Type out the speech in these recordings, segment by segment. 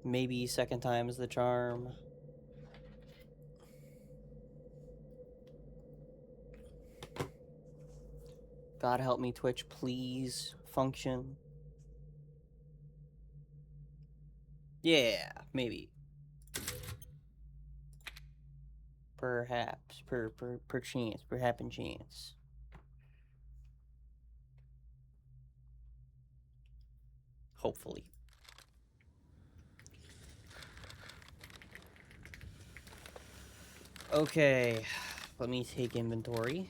Maybe second time is the charm. God help me, Twitch, please function. Yeah, maybe. Perhaps, per chance, per happen chance. Hopefully. Okay, let me take inventory.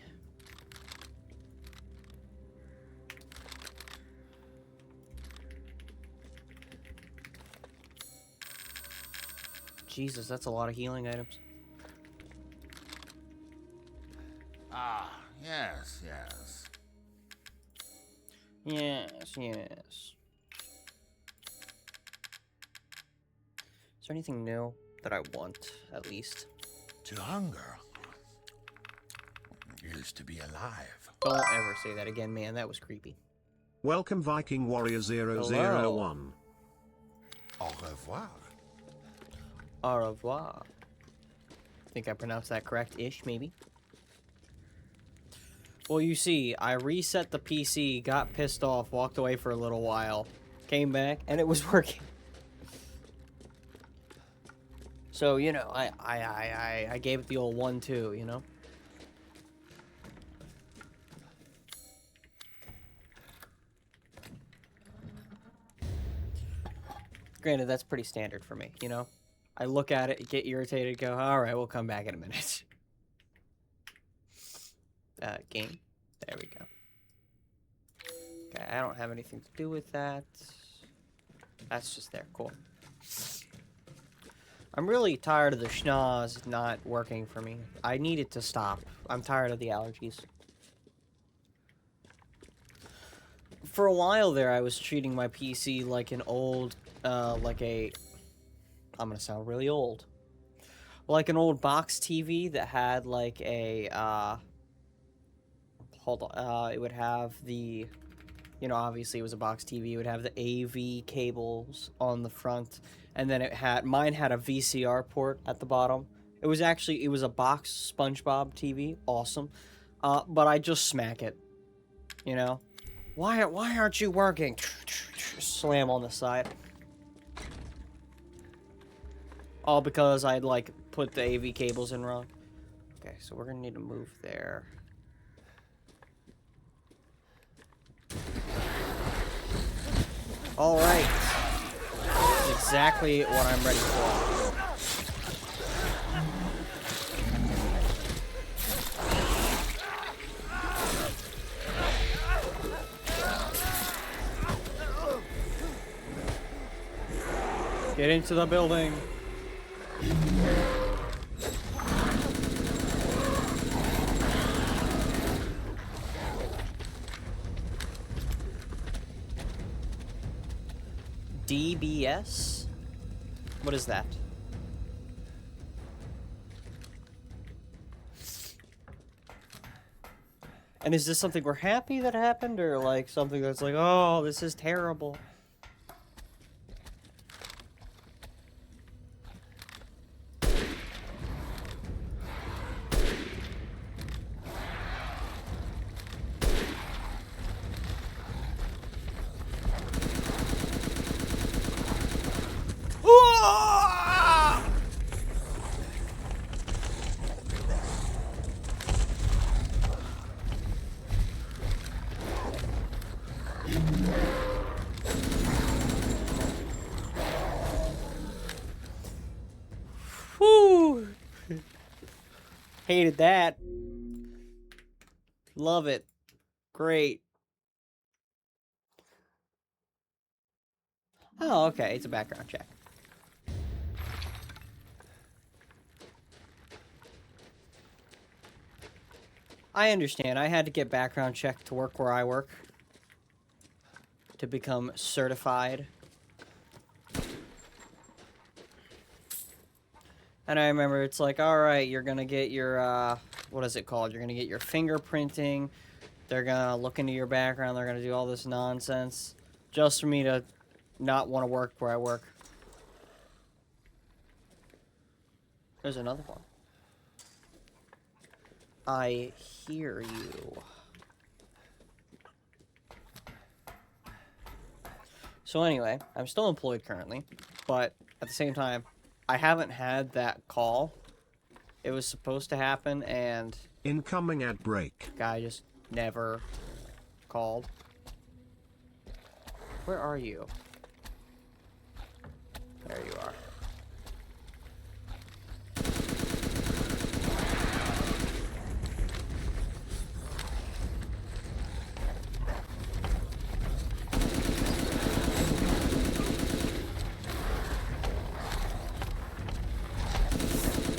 Jesus, that's a lot of healing items. Ah, yes, yes. Yes, yes. Is there anything new that I want, at least? To hunger is to be alive. Don't ever say that again, man. That was creepy. Welcome Viking Warrior 001. Hello. Au revoir. Au revoir. I think I pronounced that correct-ish, maybe. Well, you see, I reset the PC, got pissed off, walked away for a little while, came back, and it was working. So, you know, I gave it the old 1-2, you know? Granted, that's pretty standard for me, you know? I look at it, get irritated, go, alright, we'll come back in a minute. Game. There we go. Okay, I don't have anything to do with that. That's just there. Cool. I'm really tired of the schnoz not working for me. I need it to stop. I'm tired of the allergies. For a while there, I was treating my PC like an old, I'm gonna sound really old. Like an old box TV that had like a, hold on, it would have the, you know, obviously it was a box TV, it would have the AV cables on the front, and then mine had a VCR port at the bottom. It was a box SpongeBob TV, awesome, but I just smack it, you know? Why aren't you working? Slam on the side. All because I'd, like, put the AV cables in wrong. Okay, so we're gonna need to move there. Alright. Exactly what I'm ready for. Get into the building. DBS? What is that? And is this something we're happy that happened, or like something that's like, oh, this is terrible? Whew. Hated that. Love it. Great. Oh, okay. It's a background check. I understand. I had to get background check to work where I work. To become certified. And I remember it's like, alright, you're gonna get your, what is it called? You're gonna get your fingerprinting. They're gonna look into your background. They're gonna do all this nonsense. Just for me to not want to work where I work. There's another one. I hear you. So anyway, I'm still employed currently, but at the same time, I haven't had that call. It was supposed to happen, and Incoming ad break. guy just never called. Where are you? There you are.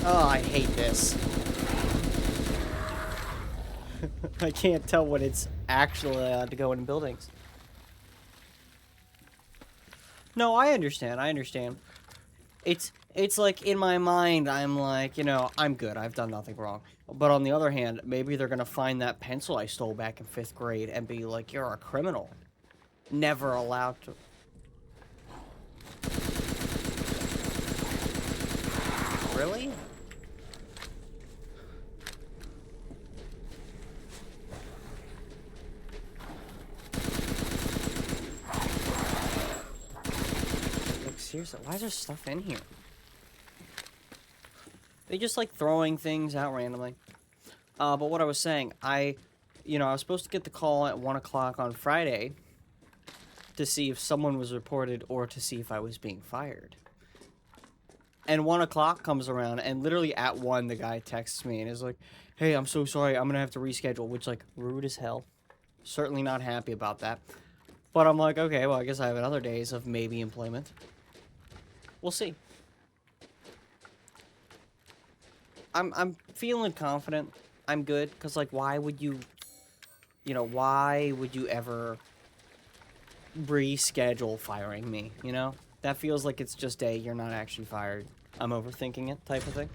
Oh, I hate this. I can't tell when it's actually allowed to go in buildings. No, I understand. I understand. It's like in my mind, I'm like, you know, I'm good. I've done nothing wrong. But on the other hand, maybe they're gonna find that pencil I stole back in 5th grade and be like, you're a criminal. Never allowed to. Really? Like, seriously, why is there stuff in here? They just like throwing things out randomly. But what I was saying, I was supposed to get the call at 1 o'clock on Friday to see if someone was reported or to see if I was being fired. And 1 o'clock comes around, and literally at 1, the guy texts me and is like, hey, I'm so sorry, I'm gonna have to reschedule, which, like, rude as hell. Certainly not happy about that. But I'm like, okay, well, I guess I have another days of maybe employment. We'll see. I'm feeling confident. I'm good, because, like, why would you ever reschedule firing me, you know? That feels like it's just you're not actually fired. I'm overthinking it type of thing.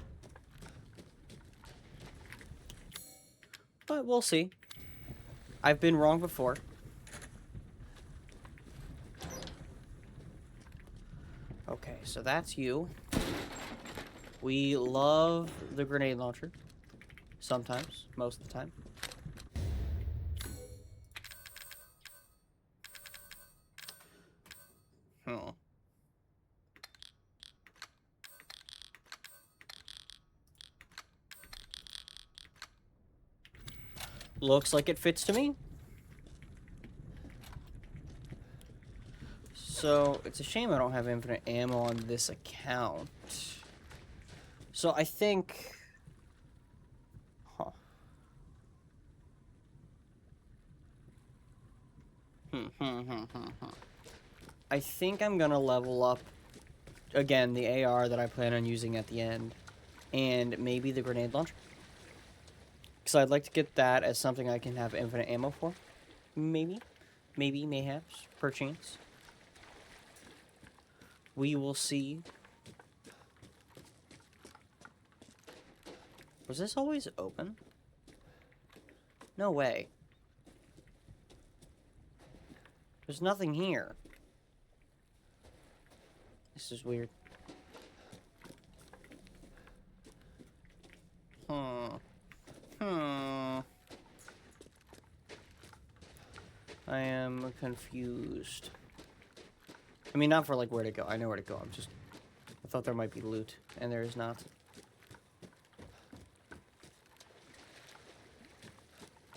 But we'll see. I've been wrong before. Okay, so that's you. We love the grenade launcher. Sometimes, most of the time. Hmm. Looks like it fits to me. So, it's a shame I don't have infinite ammo on this account. So, I think... Huh. I think I'm gonna level up, again, the AR that I plan on using at the end. And maybe the grenade launcher. Because I'd like to get that as something I can have infinite ammo for. Maybe. Maybe, mayhaps, perchance. We will see. Was this always open? No way. There's nothing here. This is weird. I am confused. I mean, not for, like, where to go. I know where to go. I thought there might be loot, and there is not.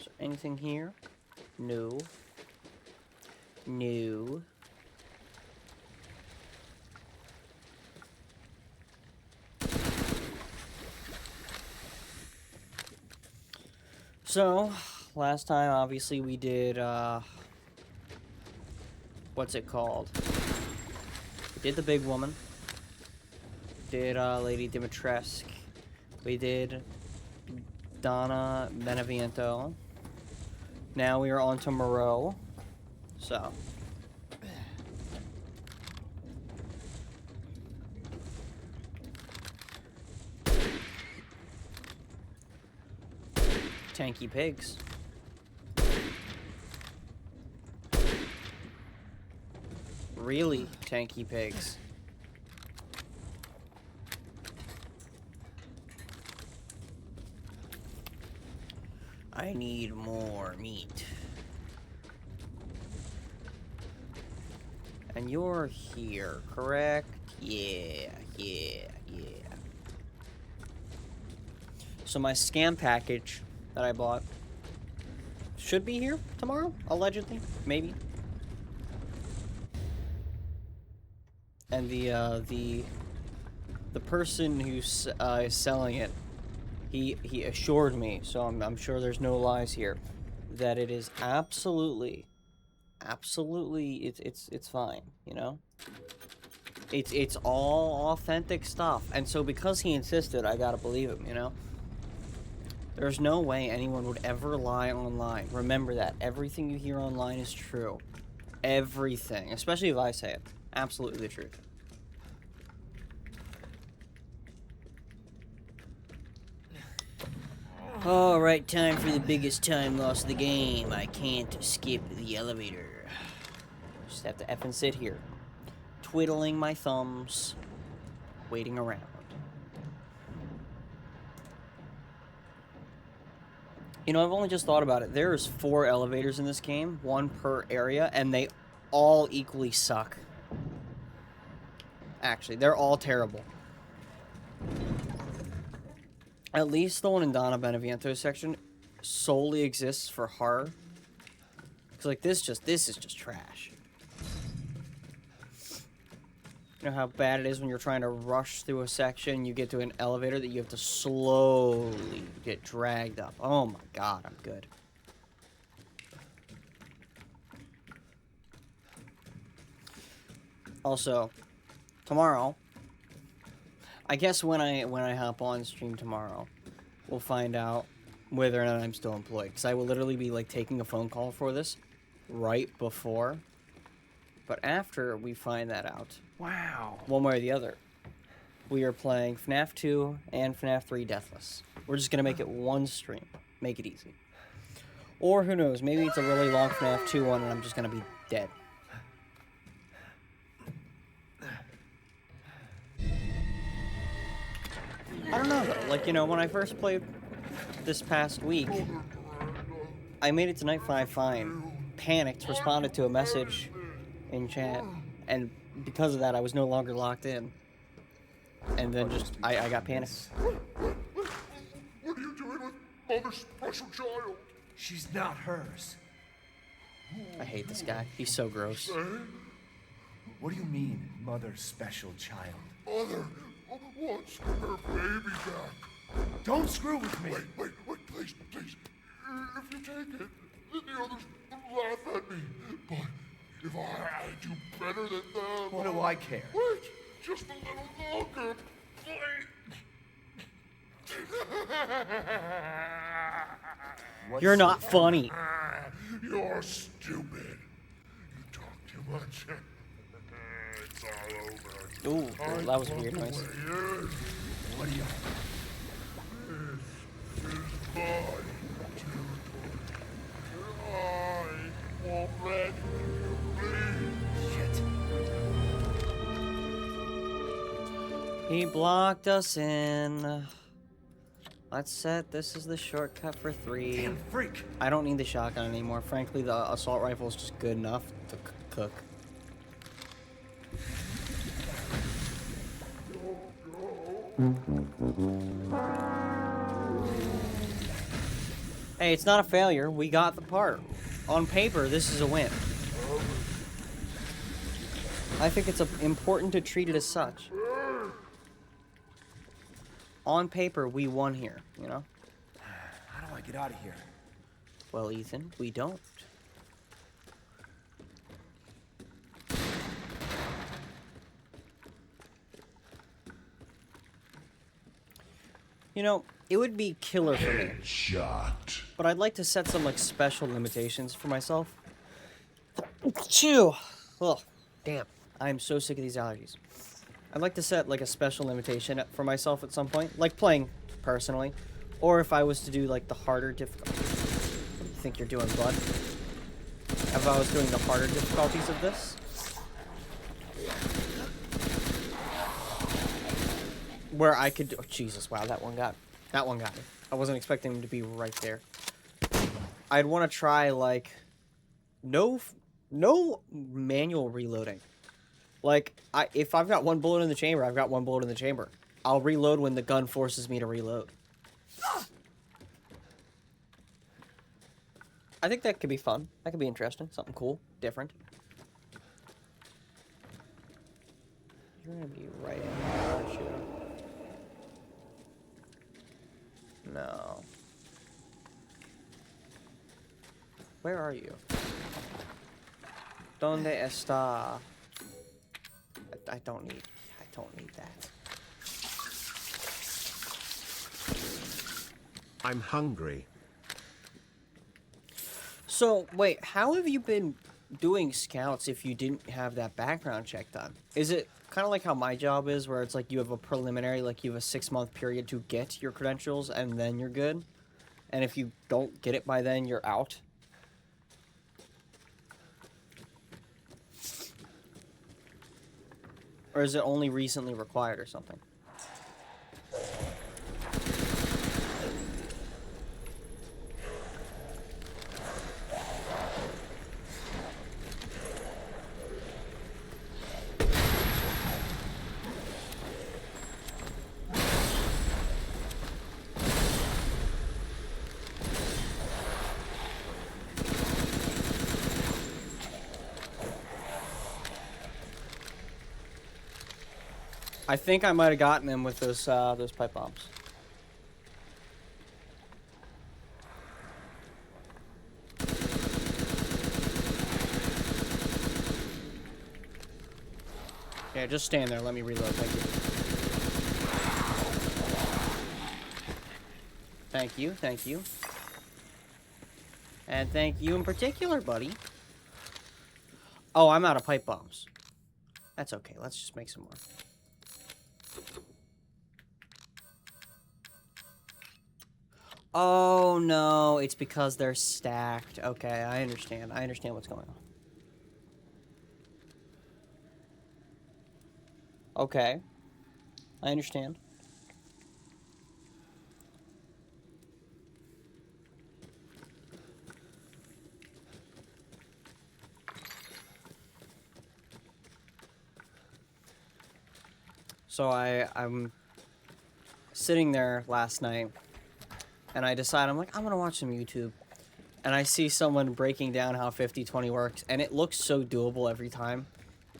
Is there anything here? No. No. So, last time, obviously, we did, what's it called? We did the big woman. Did, Lady Dimitrescu. We did Donna Beneviento. Now we are on to Moreau. So. Tanky pigs. Really tanky pigs. I need more meat. And you're here, correct? Yeah. So my scam package that I bought should be here tomorrow, allegedly, maybe. And the person who's selling it, he assured me, so I'm sure there's no lies here, that it is absolutely it's fine, you know? It's all authentic stuff. And so because he insisted, I gotta believe him, you know? There's no way anyone would ever lie online. Remember that. Everything you hear online is true. Everything. Especially if I say it. Absolutely the truth. Alright, time for the biggest time loss of the game. I can't skip the elevator. Just have to effing sit here. Twiddling my thumbs. Waiting around. You know, I've only just thought about it. There's 4 elevators in this game, 1 per area, and they all equally suck. Actually, they're all terrible. At least the one in Donna Beneviento section solely exists for horror. Cause like this is just trash. You know how bad it is when you're trying to rush through a section, you get to an elevator that you have to slowly get dragged up. Oh my god, I'm good. Also, tomorrow, I guess when I hop on stream tomorrow, we'll find out whether or not I'm still employed. Because I will literally be like taking a phone call for this right before. But after we find that out, Wow. one way or the other, we are playing FNAF 2 and FNAF 3 Deathless. We're just going to make it one stream. Make it easy. Or who knows, maybe it's a really long FNAF 2 one and I'm just going to be dead. I don't know though, like, you know, when I first played this past week, I made it to night 5 fine, panicked, responded to a message in chat, and because of that I was no longer locked in. And then just, I got panicked. What are you doing with Mother's special child? She's not hers. I hate this guy, he's so gross. What do you mean, mother's special child? Mother wants her baby back. Don't screw with me. Wait, please. If you take it, then the others will laugh at me. But if I do better than them... What do I care? Wait, just a little longer, please. You're not funny. You're stupid. You talk too much. It's all over. Ooh, that was a weird noise. What do you... This is my territory. I won't let you leave. Shit. He blocked us in. Let's set this is the shortcut for 3. Damn freak. I don't need the shotgun anymore. Frankly, the assault rifle is just good enough to cook. Hey, it's not a failure. We got the part. On paper, this is a win. I think it's important to treat it as such. On paper, we won here, you know? How do I get out of here? Well, Ethan, we don't. You know, it would be killer for me. Shot. But I'd like to set some, like, special limitations for myself. Chew! Ugh, damn. I'm so sick of these allergies. I'd like to set, like, a special limitation for myself at some point. Like, playing, personally. Or if I was to do, like, the harder difficulties. What do you think you're doing, bud? If I was doing the harder difficulties of this? Where I could do... Oh, Jesus, wow, that one got me. I wasn't expecting him to be right there. I'd want to try like no manual reloading. Like if I've got one bullet in the chamber, I've got one bullet in the chamber. I'll reload when the gun forces me to reload. I think that could be fun. That could be interesting. Something cool, different. You're gonna be right in here, shoot him. No. Where are you? ¿Dónde está? I don't need that. I'm hungry. So, wait, how have you been doing scouts if you didn't have that background check done? Is it kind of like how my job is, where it's like you have a preliminary, like you have a 6-month period to get your credentials, and then you're good? And if you don't get it by then, you're out? Or is it only recently required or something? I think I might have gotten him with those pipe bombs. Yeah, just stand there. Let me reload. Thank you. Thank you. Thank you. And thank you in particular, buddy. Oh, I'm out of pipe bombs. That's okay. Let's just make some more. Oh, no. It's because they're stacked. Okay, I understand. I understand what's going on. Okay. I understand. So I'm sitting there last night, and I decide, I'm like, I'm gonna watch some YouTube. And I see someone breaking down how 50-20 works, and it looks so doable every time.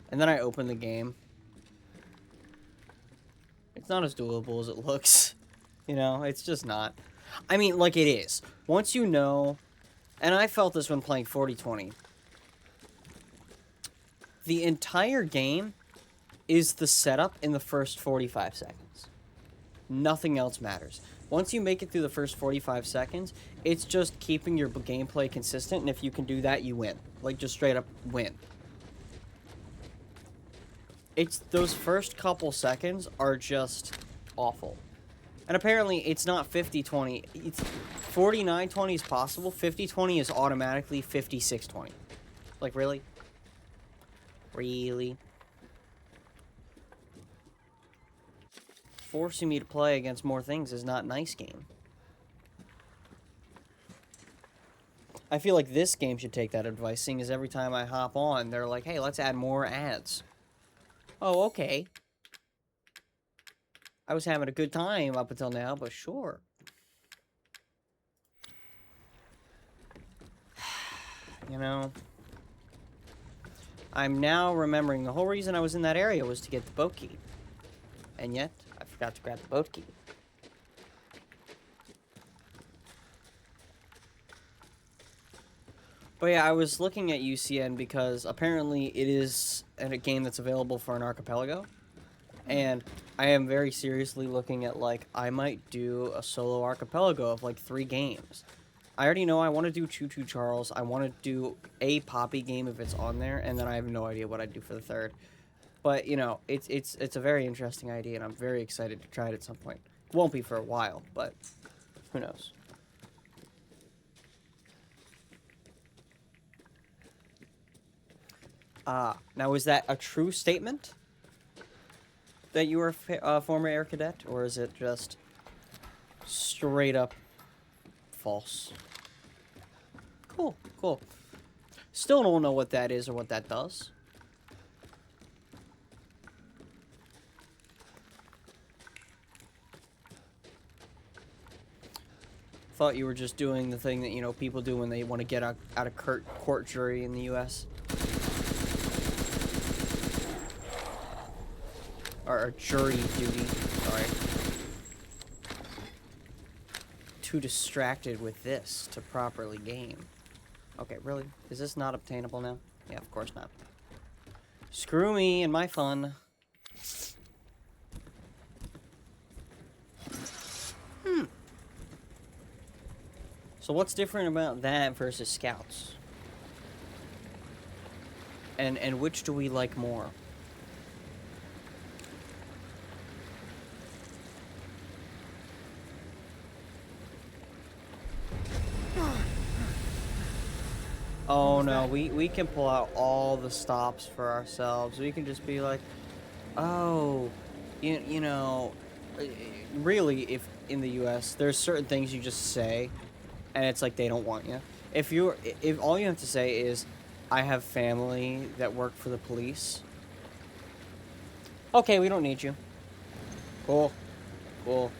And then I open the game. It's not as doable as it looks. You know, it's just not. I mean, like, it is. Once you know, and I felt this when playing 40-20, the entire game is the setup in the first 45 seconds. Nothing else matters. Once you make it through the first 45 seconds, it's just keeping your gameplay consistent, and if you can do that, you win. Like, just straight up win. It's those first couple seconds are just awful. And apparently, it's not 50-20. It's 49-20 is possible. 50-20 is automatically 56-20. Like, really? Really? Forcing me to play against more things is not nice, game. I feel like this game should take that advice, seeing as every time I hop on, they're like, hey, let's add more ads. Oh, okay. I was having a good time up until now, but sure. You know, I'm now remembering the whole reason I was in that area was to get the boat key. And yet, I forgot to grab the boat key. But yeah, I was looking at UCN because apparently it is a game that's available for an archipelago. And I am very seriously looking at, like, I might do a solo archipelago of, like, 3 games. I already know I want to do Choo Choo Charles. I want to do a Poppy game if it's on there. And then I have no idea what I'd do for the 3rd. But, you know, it's a very interesting idea, and I'm very excited to try it at some point. Won't be for a while, but who knows. Now is that a true statement? That you were a former air cadet? Or is it just straight up false? Cool, cool. Still don't know what that is or what that does. Thought you were just doing the thing that, you know, people do when they want to get out of court jury in the U.S. Or jury duty, sorry. Too distracted with this to properly game. Okay, really? Is this not obtainable now? Yeah, of course not. Screw me and my fun. So what's different about that versus Scouts? And which do we like more? Oh no, we can pull out all the stops for ourselves. We can just be like, oh, you know, really, if in the US, there's certain things you just say, and it's like they don't want you. If all you have to say is, I have family that work for the police. Okay, we don't need you. Cool. Cool.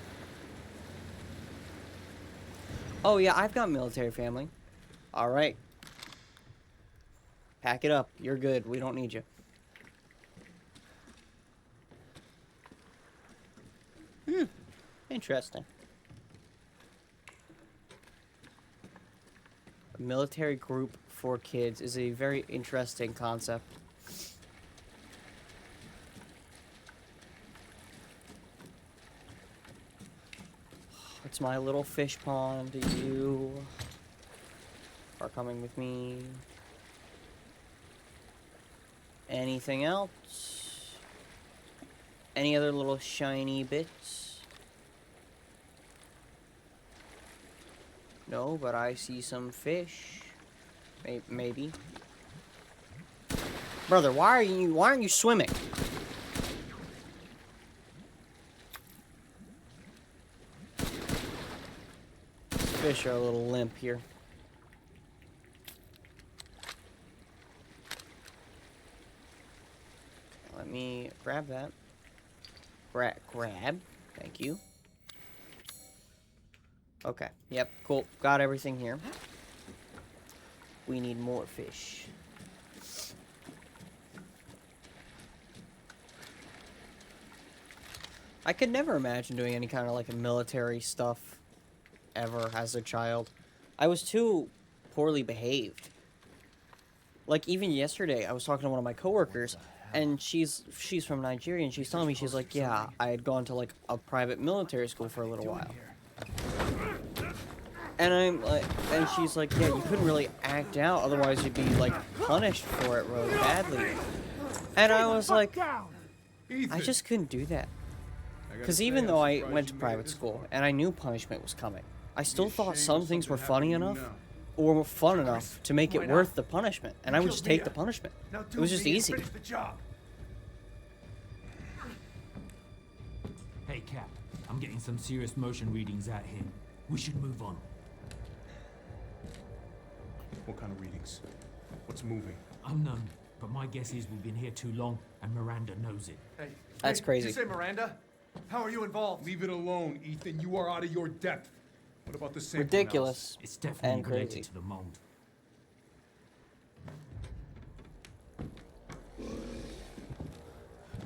Oh yeah, I've got military family. Alright. Pack it up. You're good. We don't need you. Interesting. A military group for kids is a very interesting concept. It's my little fish pond. You are coming with me. Anything else? Any other little shiny bits? No, but I see some fish. Maybe. Brother, why aren't you swimming? Fish are a little limp here. Let me grab that. Grab. Thank you. Okay. Yep. Cool. Got everything here. We need more fish. I could never imagine doing any kind of like military stuff ever as a child. I was too poorly behaved. Like even yesterday, I was talking to one of my coworkers, and she's from Nigeria, and she's telling me, she's like, yeah, I had gone to like a private military school for a little while. And I'm like, and she's like, yeah, you couldn't really act out, otherwise you'd be like punished for it really badly. And I was like, I just couldn't do that. Because even though I went to private school and I knew punishment was coming, I still thought some things were funny enough or were fun enough to make it worth the punishment, and I would just take the punishment. It was just easy. Hey, Cap, I'm getting some serious motion readings out here. We should move on. What kind of readings? What's moving? Unknown, but my guess is we've been here too long, and Miranda knows it. Hey, That's crazy. Did you say Miranda? How are you involved? Leave it alone, Ethan. You are out of your depth. What about the sample Ridiculous. It's definitely And related crazy. to the mold.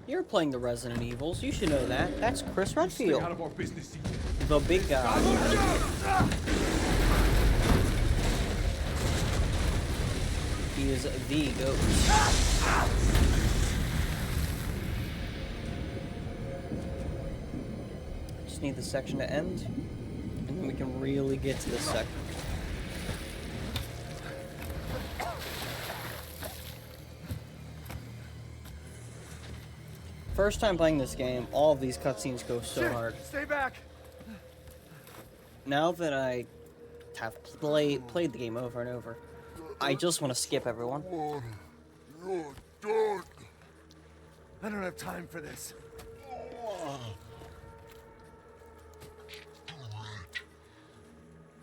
You're playing the Resident Evils. You should know that. That's Chris analysis? Stay Redfield, out of our business, Ethan. the big guy. He is the GOAT. Just need the section to end, and then we can really get to this section. First time playing this game, all of these cutscenes go so hard. Stay back. Now that I have played the game over and over, I just want to skip everyone. You're done. I don't have time for this.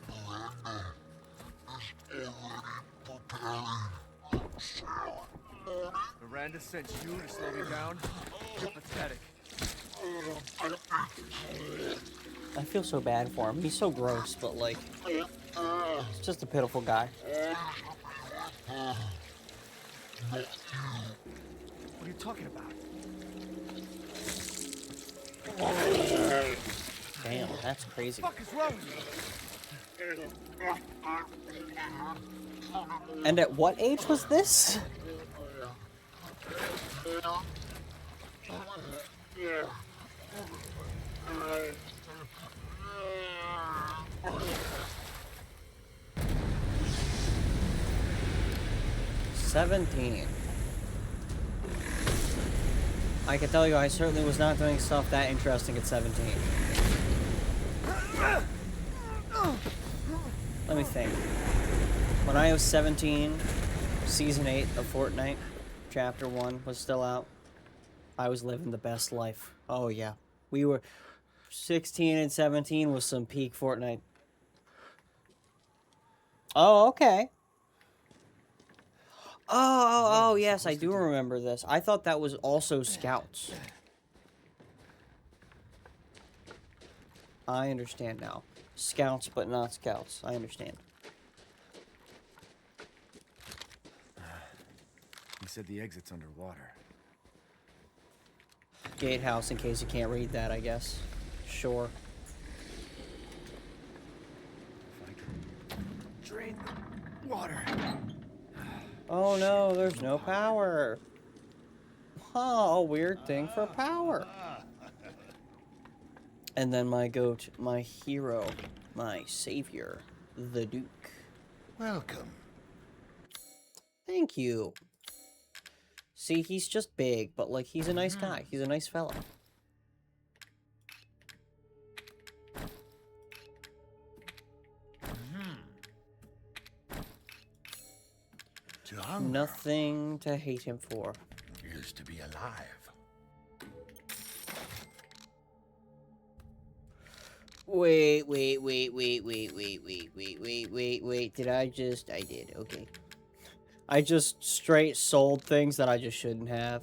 Miranda is already Miranda sent you to slow me down? You're pathetic. I feel so bad for him. He's so gross, but like, he's just a pitiful guy. What are you talking about? Damn, that's crazy. What the fuck is wrong with you? And at what age was this? "17." I can tell you, I certainly was not doing stuff that interesting at 17. Let me think. When I was 17, Season 8 of Fortnite, Chapter 1 was still out. I was living the best life. Oh, yeah. We were 16 and 17 was some peak Fortnite. Oh, okay. Oh, yes, I do remember this. I thought that was also Scouts. I understand now. Scouts, but not Scouts. I understand. He said the exit's underwater. Gatehouse, in case you can't read that, I guess. Sure. If I can drain the water. Oh no, there's no power. Oh, a weird thing for power. And then my goat, my hero, my savior, the Duke. Welcome. Thank you. See, he's just big, but like he's a nice guy. He's a nice fella. To hunger Nothing to hate him for. is to be alive. Wait. Did I did, okay. I just straight sold things that I just shouldn't have.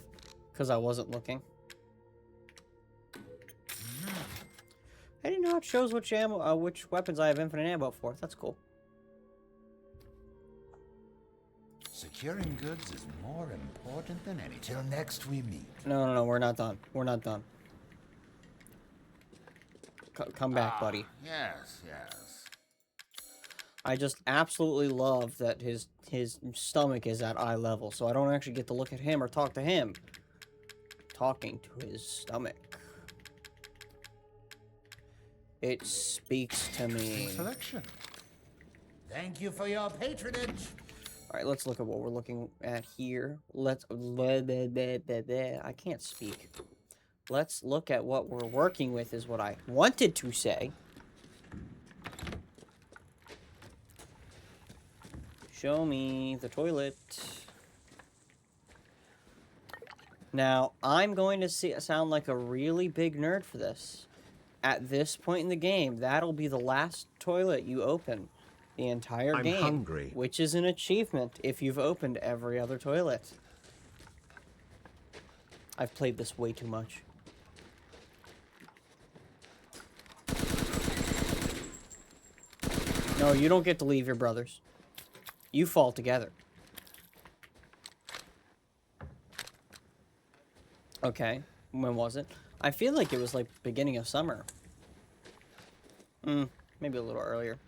Because I wasn't looking. I didn't know it shows which ammo, which weapons I have infinite ammo for. That's cool. Securing goods is more important than anything. Till next we meet. No, we're not done. We're not done. Come back, buddy. Yes. I just absolutely love that his stomach is at eye level, so I don't actually get to look at him or talk to him. Talking to his stomach. It speaks to me. Selection. Thank you for your patronage. Alright, let's look at what we're looking at here. I can't speak. Let's look at what we're working with is what I wanted to say. Show me the toilet. Now, I'm going to sound like a really big nerd for this. At this point in the game, that'll be the last toilet you open the entire I'm game. hungry. Which is an achievement if you've opened every other toilet. I've played this way too much. No, you don't get to leave your brothers. You fall together. Okay, when was it? I feel like it was like beginning of summer. Maybe a little earlier.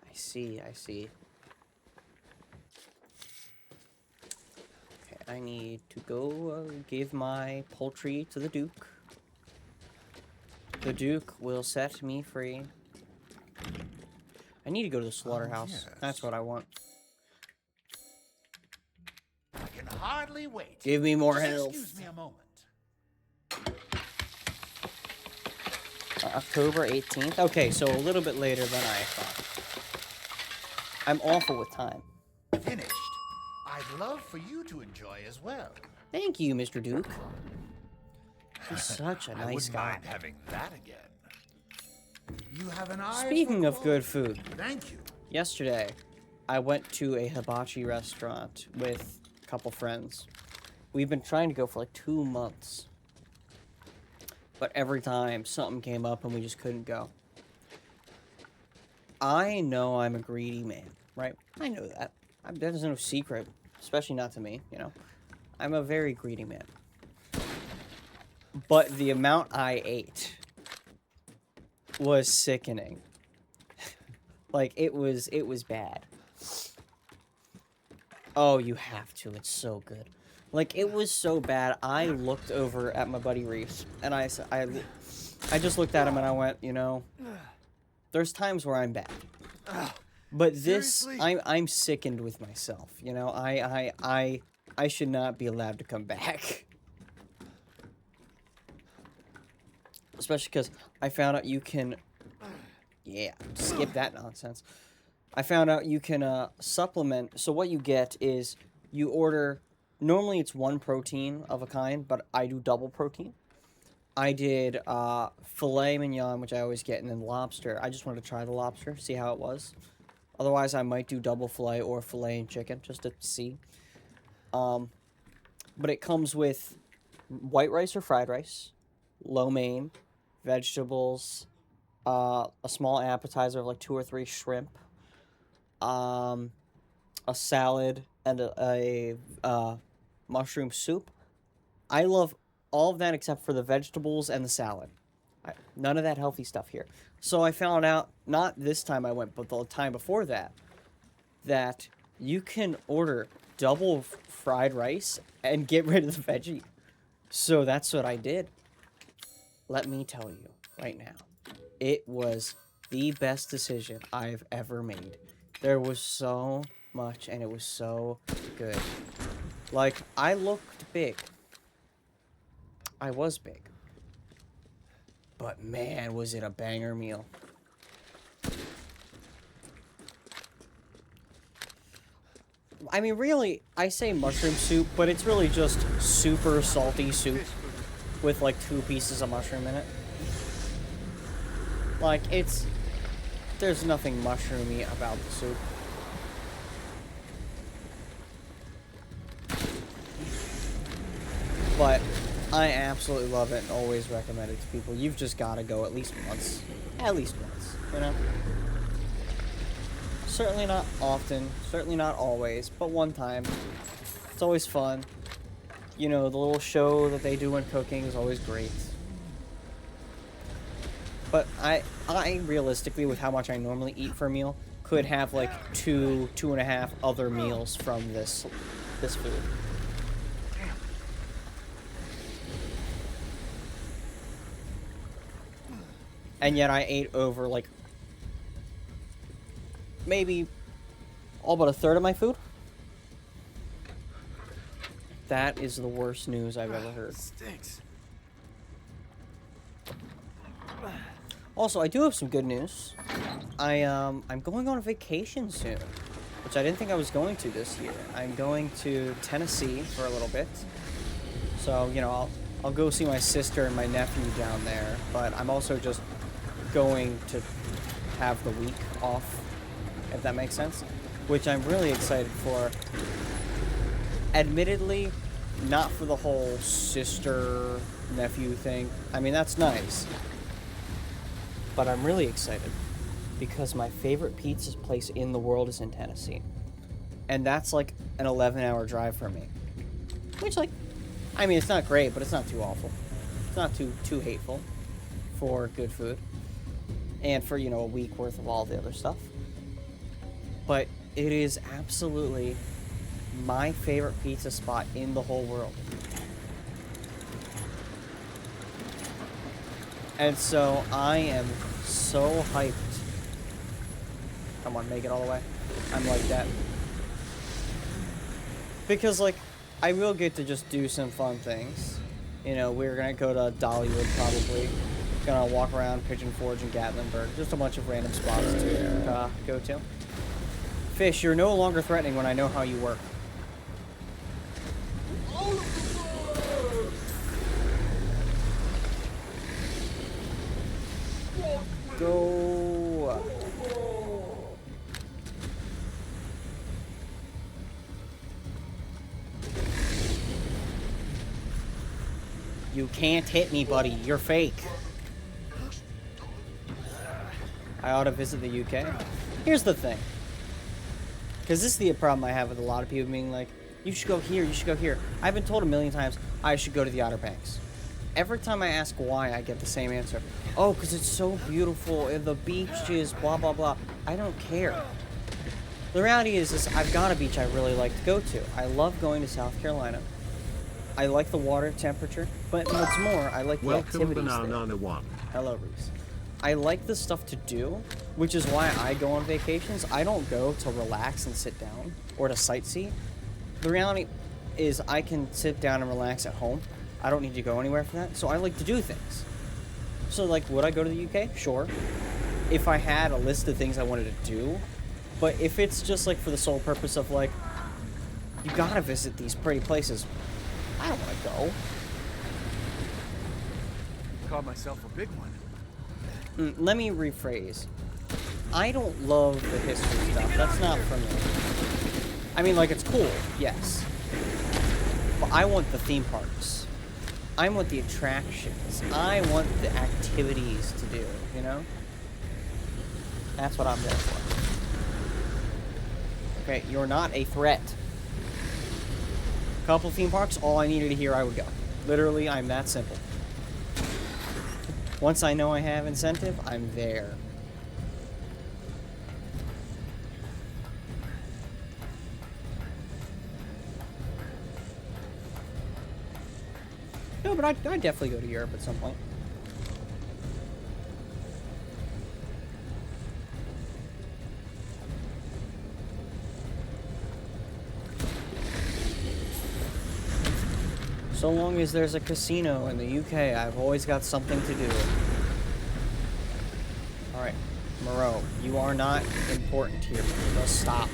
I see. Okay, I need to go give my poultry to the Duke. The Duke will set me free. I need to go to the slaughterhouse. yes. That's what I want. I can hardly wait. Give me more Just health. Excuse me a moment. October 18th? Okay, so a little bit later than I thought. I'm awful with time. Finished. I'd love for you to enjoy as well. Thank you, Mr. Duke. He's such a I nice wouldn't guy. mind having that again. You have an eye. Speaking for of good food, Thank you. yesterday I went to a hibachi restaurant with a couple friends. We've been trying to go for like 2 months. But every time something came up and we just couldn't go. I know I'm a greedy man, right? I know that. That is no secret, especially not to me, you know. I'm a very greedy man. But the amount I ate was sickening. Like, it was bad. Oh, you have to. It's so good. Like, it was so bad, I looked over at my buddy Reese, and I just looked at him and I went, you know, there's times where I'm bad. But this, Seriously? I'm sickened with myself, you know, I should not be allowed to come back. Especially because I found out you can, yeah, skip that nonsense. I found out you can supplement, so what you get is you order, normally it's 1 protein of a kind, but I do double protein. I did filet mignon, which I always get, and then lobster. I just wanted to try the lobster, see how it was. Otherwise, I might do double filet or filet and chicken, just to see. But it comes with white rice or fried rice, lo mein, vegetables, a small appetizer of like 2 or 3 shrimp, a salad, and a mushroom soup. I love all of that except for the vegetables and the salad. None of that healthy stuff here. So I found out, not this time I went, but the time before that, that you can order double fried rice and get rid of the veggie. So that's what I did. Let me tell you right now, it was the best decision I've ever made. There was so much and it was so good. Like, I looked big. I was big. But man, was it a banger meal. I mean, really, I say mushroom soup, but it's really just super salty soup with like 2 pieces of mushroom in it. Like, there's nothing mushroomy about the soup. But I absolutely love it and always recommend it to people. You've just got to go at least once. At least once, you know? Certainly not often, certainly not always, but one time. It's always fun. You know, the little show that they do when cooking is always great. But I realistically, with how much I normally eat for a meal, could have like 2.5 other meals from this food. And yet I ate over, like, maybe all but 1/3 of my food. That is the worst news I've ever heard. Stinks. Also, I do have some good news. I'm going on a vacation soon, which I didn't think I was going to this year. I'm going to Tennessee for a little bit. So, you know, I'll go see my sister and my nephew down there, but I'm also just going to have the week off, if that makes sense, which I'm really excited for. Admittedly, not for the whole sister-nephew thing. I mean, that's nice. But I'm really excited because my favorite pizza place in the world is in Tennessee. And that's like an 11-hour drive for me. Which, like, I mean, it's not great, but it's not too awful. It's not too hateful for good food. And for, you know, a week worth of all the other stuff. But it is absolutely my favorite pizza spot in the whole world. And so I am so hyped. Come on, make it all the way. I'm like that. Because, like, I will get to just do some fun things. You know, we're gonna go to Dollywood probably. Gonna walk around Pigeon Forge and Gatlinburg. Just a bunch of random spots to go to. Fish, you're no longer threatening when I know how you work. go. You can't hit me, buddy. You're fake. I ought to visit the UK. Here's the thing. Because this is the problem I have with a lot of people being like, you should go here, you should go here. I've been told a million times, I should go to the Outer Banks. Every time I ask why, I get the same answer. Oh, because it's so beautiful, and the beach is blah, blah, blah. I don't care. The reality is I've got a beach I really like to go to. I love going to South Carolina. I like the water temperature, but what's more, I like the Welcome activities there. Banana One. Hello, Reese. I like the stuff to do, which is why I go on vacations. I don't go to relax and sit down or to sightsee. The reality is I can sit down and relax at home. I don't need to go anywhere for that, so I like to do things. So, like, would I go to the UK? Sure. If I had a list of things I wanted to do, but if it's just, like, for the sole purpose of, like, you gotta visit these pretty places, I don't want to go. Caught myself a big one. Let me rephrase. I don't love the history stuff. That's not for me. I mean, like, it's cool, yes. But I want the theme parks. I want the attractions. I want the activities to do, you know? That's what I'm there for. Okay, you're not a threat. Couple theme parks, all I needed to hear, I would go. Literally, I'm that simple. Once I know I have incentive, I'm there. No, but I'd definitely go to Europe at some point. So long as there's a casino in the UK, I've always got something to do. Alright, Moreau, you are not important here. Just stop.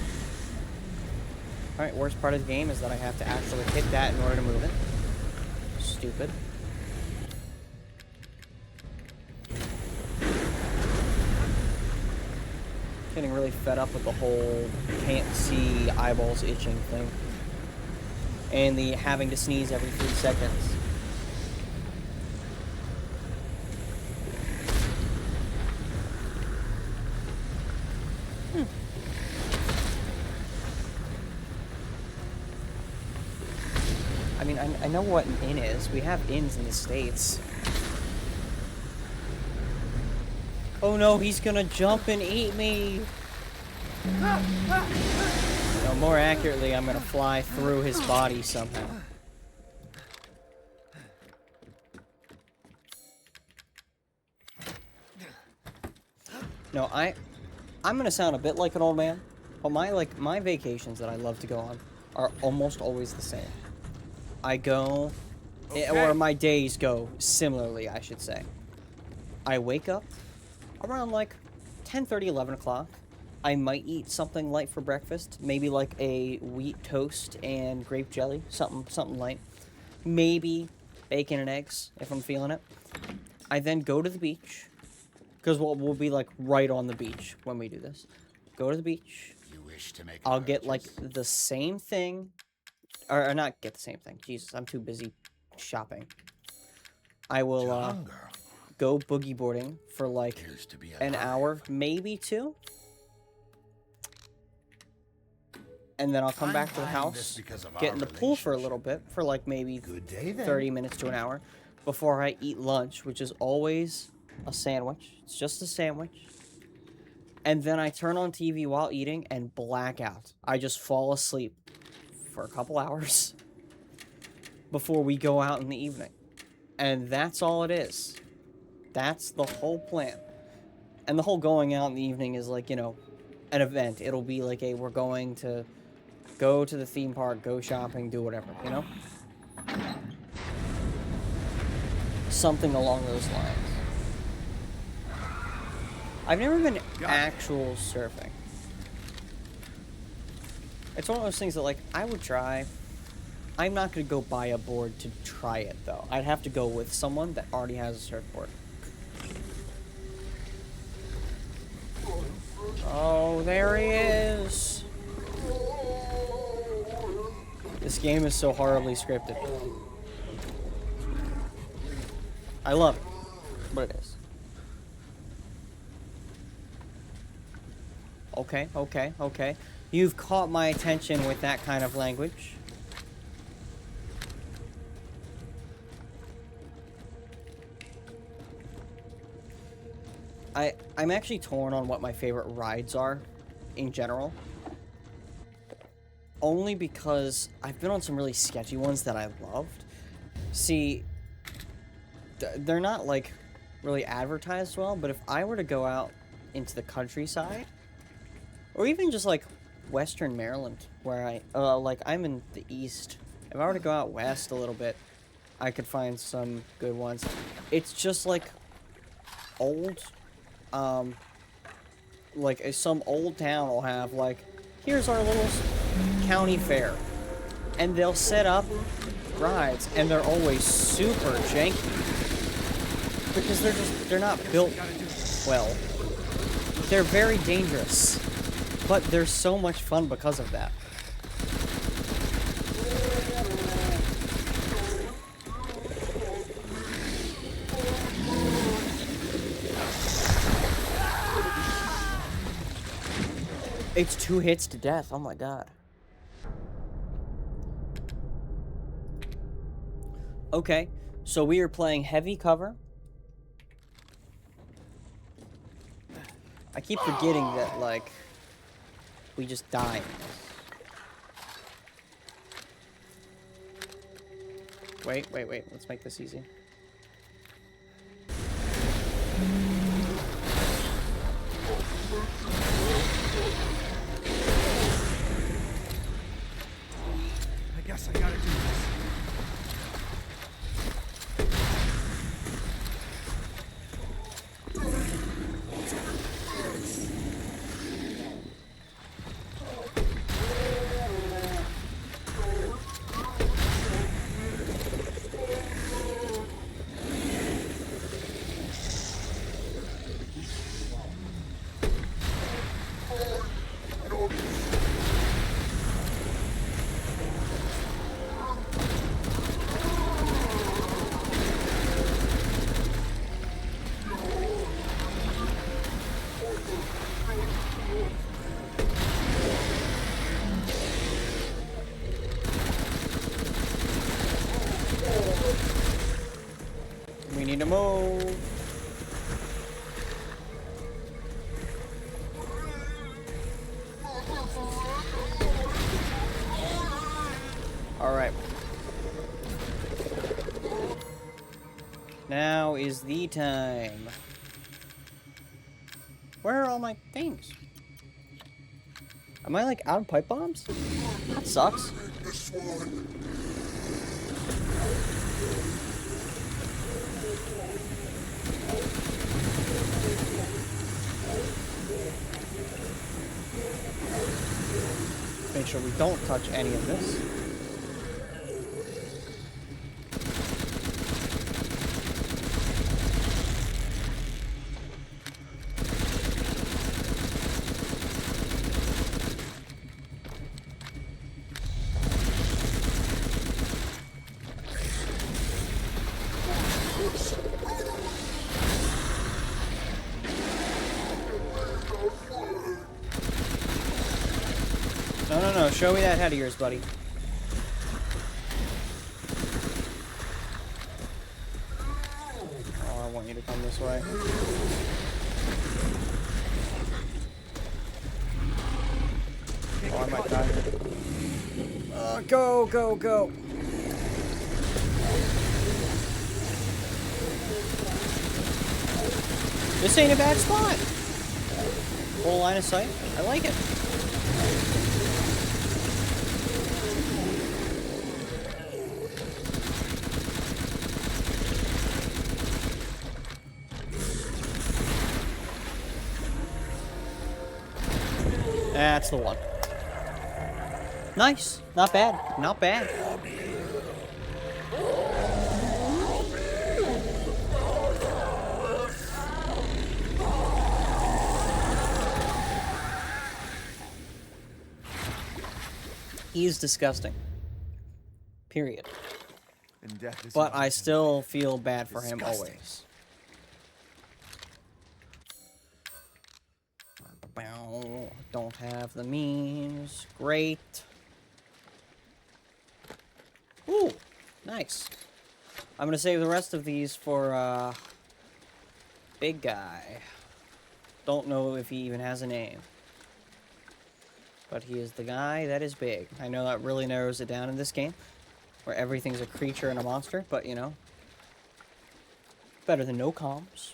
Alright, worst part of the game is that I have to actually hit that in order to move it. Stupid. Getting really fed up with the whole can't see eyeballs itching thing. And the having to sneeze every 3 seconds. I mean, I know what an inn is. We have inns in the States. Oh no, he's gonna jump and eat me! No, more accurately, I'm gonna fly through his body somehow. No, I'm gonna sound a bit like an old man, but my vacations that I love to go on are almost always the same. I go, or my days go similarly, I should say. I wake up around like 10:30, 11 o'clock. I might eat something light for breakfast, maybe like a wheat toast and grape jelly, something light. Maybe bacon and eggs if I'm feeling it. I then go to the beach, because we'll be like right on the beach when we do this. Go to the beach. You wish to make I'll get like the same thing, or not get the same thing. Jesus, I'm too busy shopping. I will go boogie boarding for like an hour, maybe 2. And then I'll come back to the house, get in the pool for a little bit, for like maybe 30 minutes to an hour, before I eat lunch, which is always a sandwich. It's just a sandwich. And then I turn on TV while eating and black out. I just fall asleep for a couple hours before we go out in the evening. And that's all it is. That's the whole plan. And the whole going out in the evening is like, you know, an event. It'll be like a, we're going to go to the theme park, go shopping, do whatever, you know? Something along those lines. I've never been actual surfing. It's one of those things that, like, I would try. I'm not going to go buy a board to try it, though. I'd have to go with someone that already has a surfboard. Oh, there he is. This game is so horribly scripted. I love it, but it is. Okay, okay, okay. You've caught my attention with that kind of language. I'm actually torn on what my favorite rides are in general. Only because I've been on some really sketchy ones that I loved. See, they're not like really advertised well, but if I were to go out into the countryside, or even just like Western Maryland, where I'm in the east. If I were to go out west a little bit, I could find some good ones. It's just like old, like some old town will have like, here's our little county fair, and they'll set up rides, and they're always super janky because they're not built well. They're very dangerous, but they're so much fun because of that. It's 2 hits to death. Oh my god. Okay, so we are playing heavy cover. I keep forgetting that, like, we just die. Wait. Let's make this easy. I guess I gotta do this. We need to move. Alright. Now is the time. Where are all my things? Am I like out of pipe bombs? That sucks. This one. Make sure we don't touch any of this. No, show me that head of yours, buddy. Oh, I want you to come this way. Oh, I might die here. Go! This ain't a bad spot. Full line of sight. I like it. That's the one. Nice. Not bad. Not bad. He's disgusting. Period. And death is But I inevitable. still feel bad for him Disgusting. always. Bow. Don't have the means. Great. Ooh, nice. I'm gonna save the rest of these for big guy. Don't know if he even has a name. But he is the guy that is big. I know that really narrows it down in this game, where everything's a creature and a monster, but you know, better than no comms.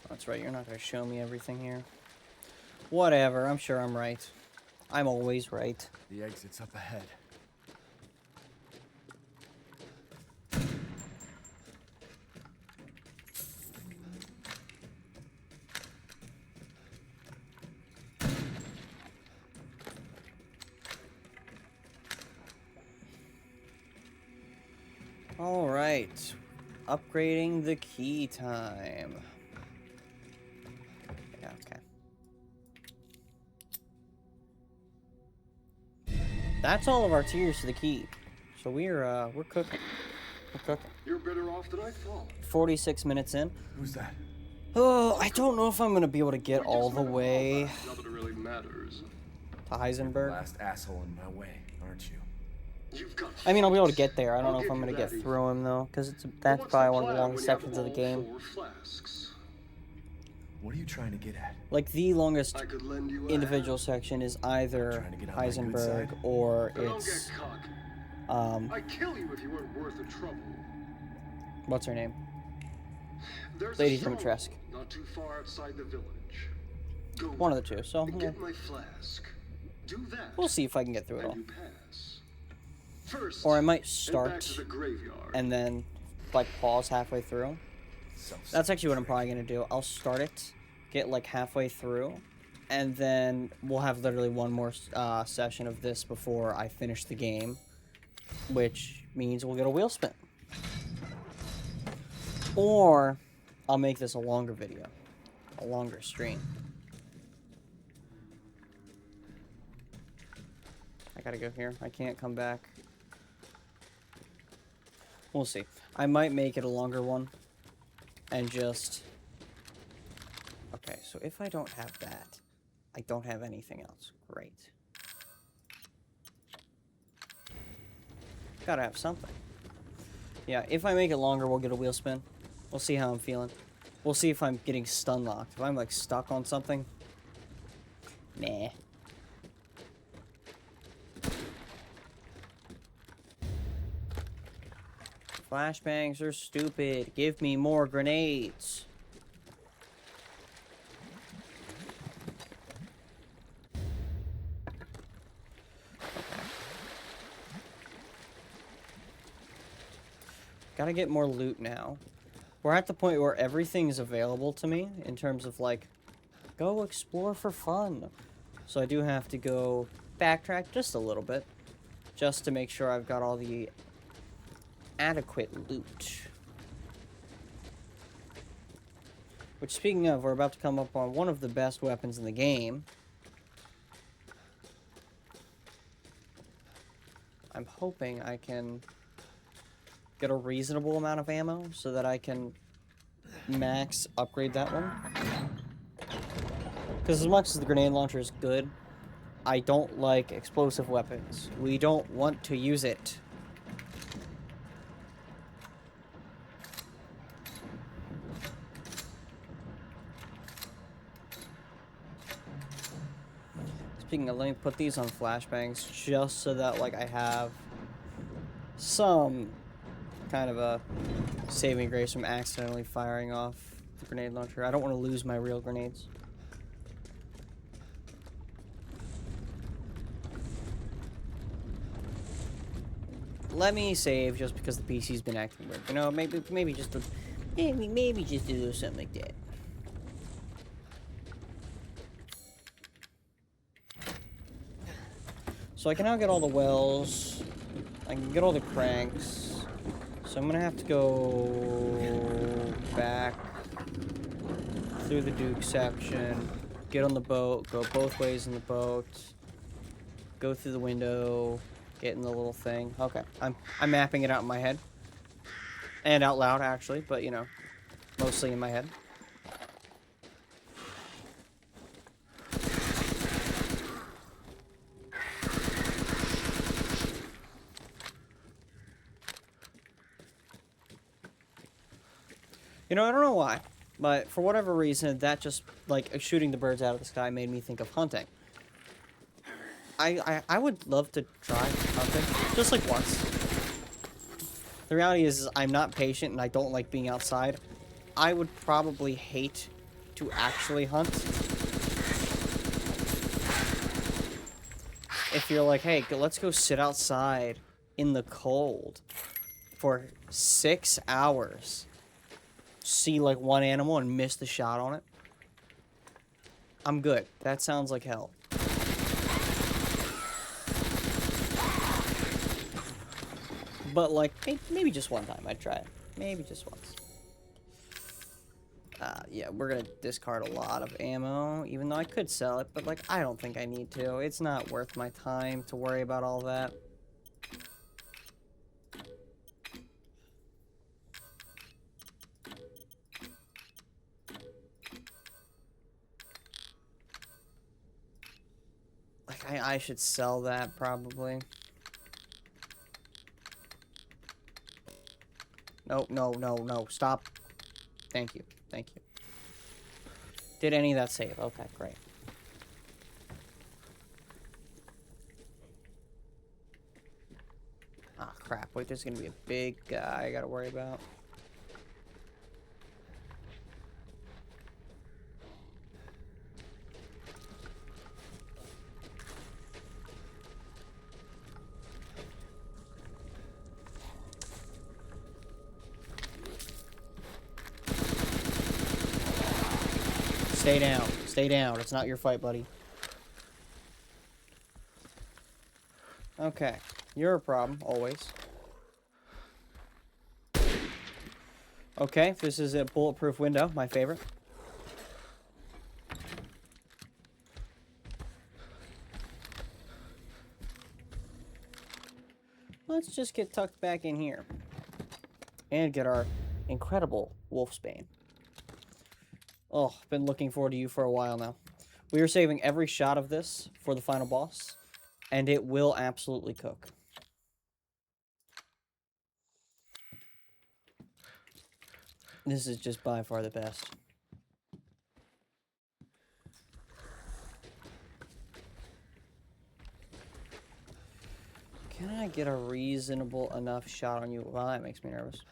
That's right, you're not going to show me everything here. Whatever, I'm sure I'm right. I'm always right. The exit's up ahead. Alright. Upgrading the key time. Yeah, okay. That's all of our tiers to the key. So we're cooking. We're cooking. You're better off than I thought. 46 minutes in. Who's that? Oh, I don't know if I'm gonna be able to get all the way Not that it really matters. to Heisenberg. Last asshole in my way, aren't you? You've got. I mean, I'll be able to get there. I don't know I'll if I'm give gonna you get that easy. through him though, because that's But probably what's the one of the plan longest when you have sections of the all game. 4 flasks? What are you trying to get at? Like the longest I could lend you a individual hand. section is either Trying to get on my good Heisenberg side? or Don't it's get cocky. um I'd kill you if you weren't worth the trouble. what's her name? There's Lady a stronghold Dimitrescu. not too far outside the village. Go One of the there two. So and yeah, get my flask. Do that. we'll see if I can get through it and all. you pass. First, Or I might head back start to the graveyard. and then like pause halfway through. That's actually what I'm probably gonna do. I'll start it, get like halfway through, and then we'll have literally one more session of this before I finish the game, which means we'll get a wheel spin. Or I'll make this a longer video, a longer stream. I gotta go here. I can't come back. We'll see. I might make it a longer one. And just... Okay, so if I don't have that, I don't have anything else. Great. Gotta have something. Yeah, if I make it longer, we'll get a wheel spin. We'll see how I'm feeling. We'll see if I'm getting stun locked. If I'm like stuck on something. Nah. Flashbangs are stupid. Give me more grenades. Gotta get more loot now. We're at the point where everything's available to me in terms of like, go explore for fun. So I do have to go backtrack just a little bit, just to make sure I've got all the adequate loot. Which, speaking of, we're about to come up on one of the best weapons in the game. I'm hoping I can get a reasonable amount of ammo so that I can max upgrade that one. Because as much as the grenade launcher is good, I don't like explosive weapons. We don't want to use it. Speaking of, let me put these on flashbangs just so that like I have some kind of a saving grace from accidentally firing off the grenade launcher. I don't want to lose my real grenades. Let me save just because the PC's been acting weird. You know, maybe just a, maybe just do something like that. So I can now get all the wells. I can get all the cranks. So I'm gonna have to go back through the Duke section, get on the boat, go both ways in the boat, go through the window, get in the little thing. Okay, I'm mapping it out in my head. And out loud, actually, but, you know, mostly in my head. You know, I don't know why, but for whatever reason, that just, like, shooting the birds out of the sky made me think of hunting. I would love to try hunting, just like once. The reality is I'm not patient and I don't like being outside. I would probably hate to actually hunt. If you're like, hey, let's go sit outside in the cold for 6 hours, see like one animal and miss the shot on it, I'm good. That sounds like hell. But, like, maybe just one time I'd try it. Maybe just once. Yeah, we're gonna discard a lot of ammo, even though I could sell it, but, like, I don't think I need to. It's not worth my time to worry about all that. Like, I should sell that, probably. No, stop. Thank you. Did any of that save? Okay, great. Ah, crap. Wait, there's gonna be a big guy I gotta worry about. Stay down. It's not your fight, buddy. Okay. You're a problem, always. Okay, this is a bulletproof window, my favorite. Let's just get tucked back in here. And get our incredible Wolfsbane. Oh, been looking forward to you for a while now. We are saving every shot of this for the final boss, and it will absolutely cook. This is just by far the best. Can I get a reasonable enough shot on you? Well, that makes me nervous.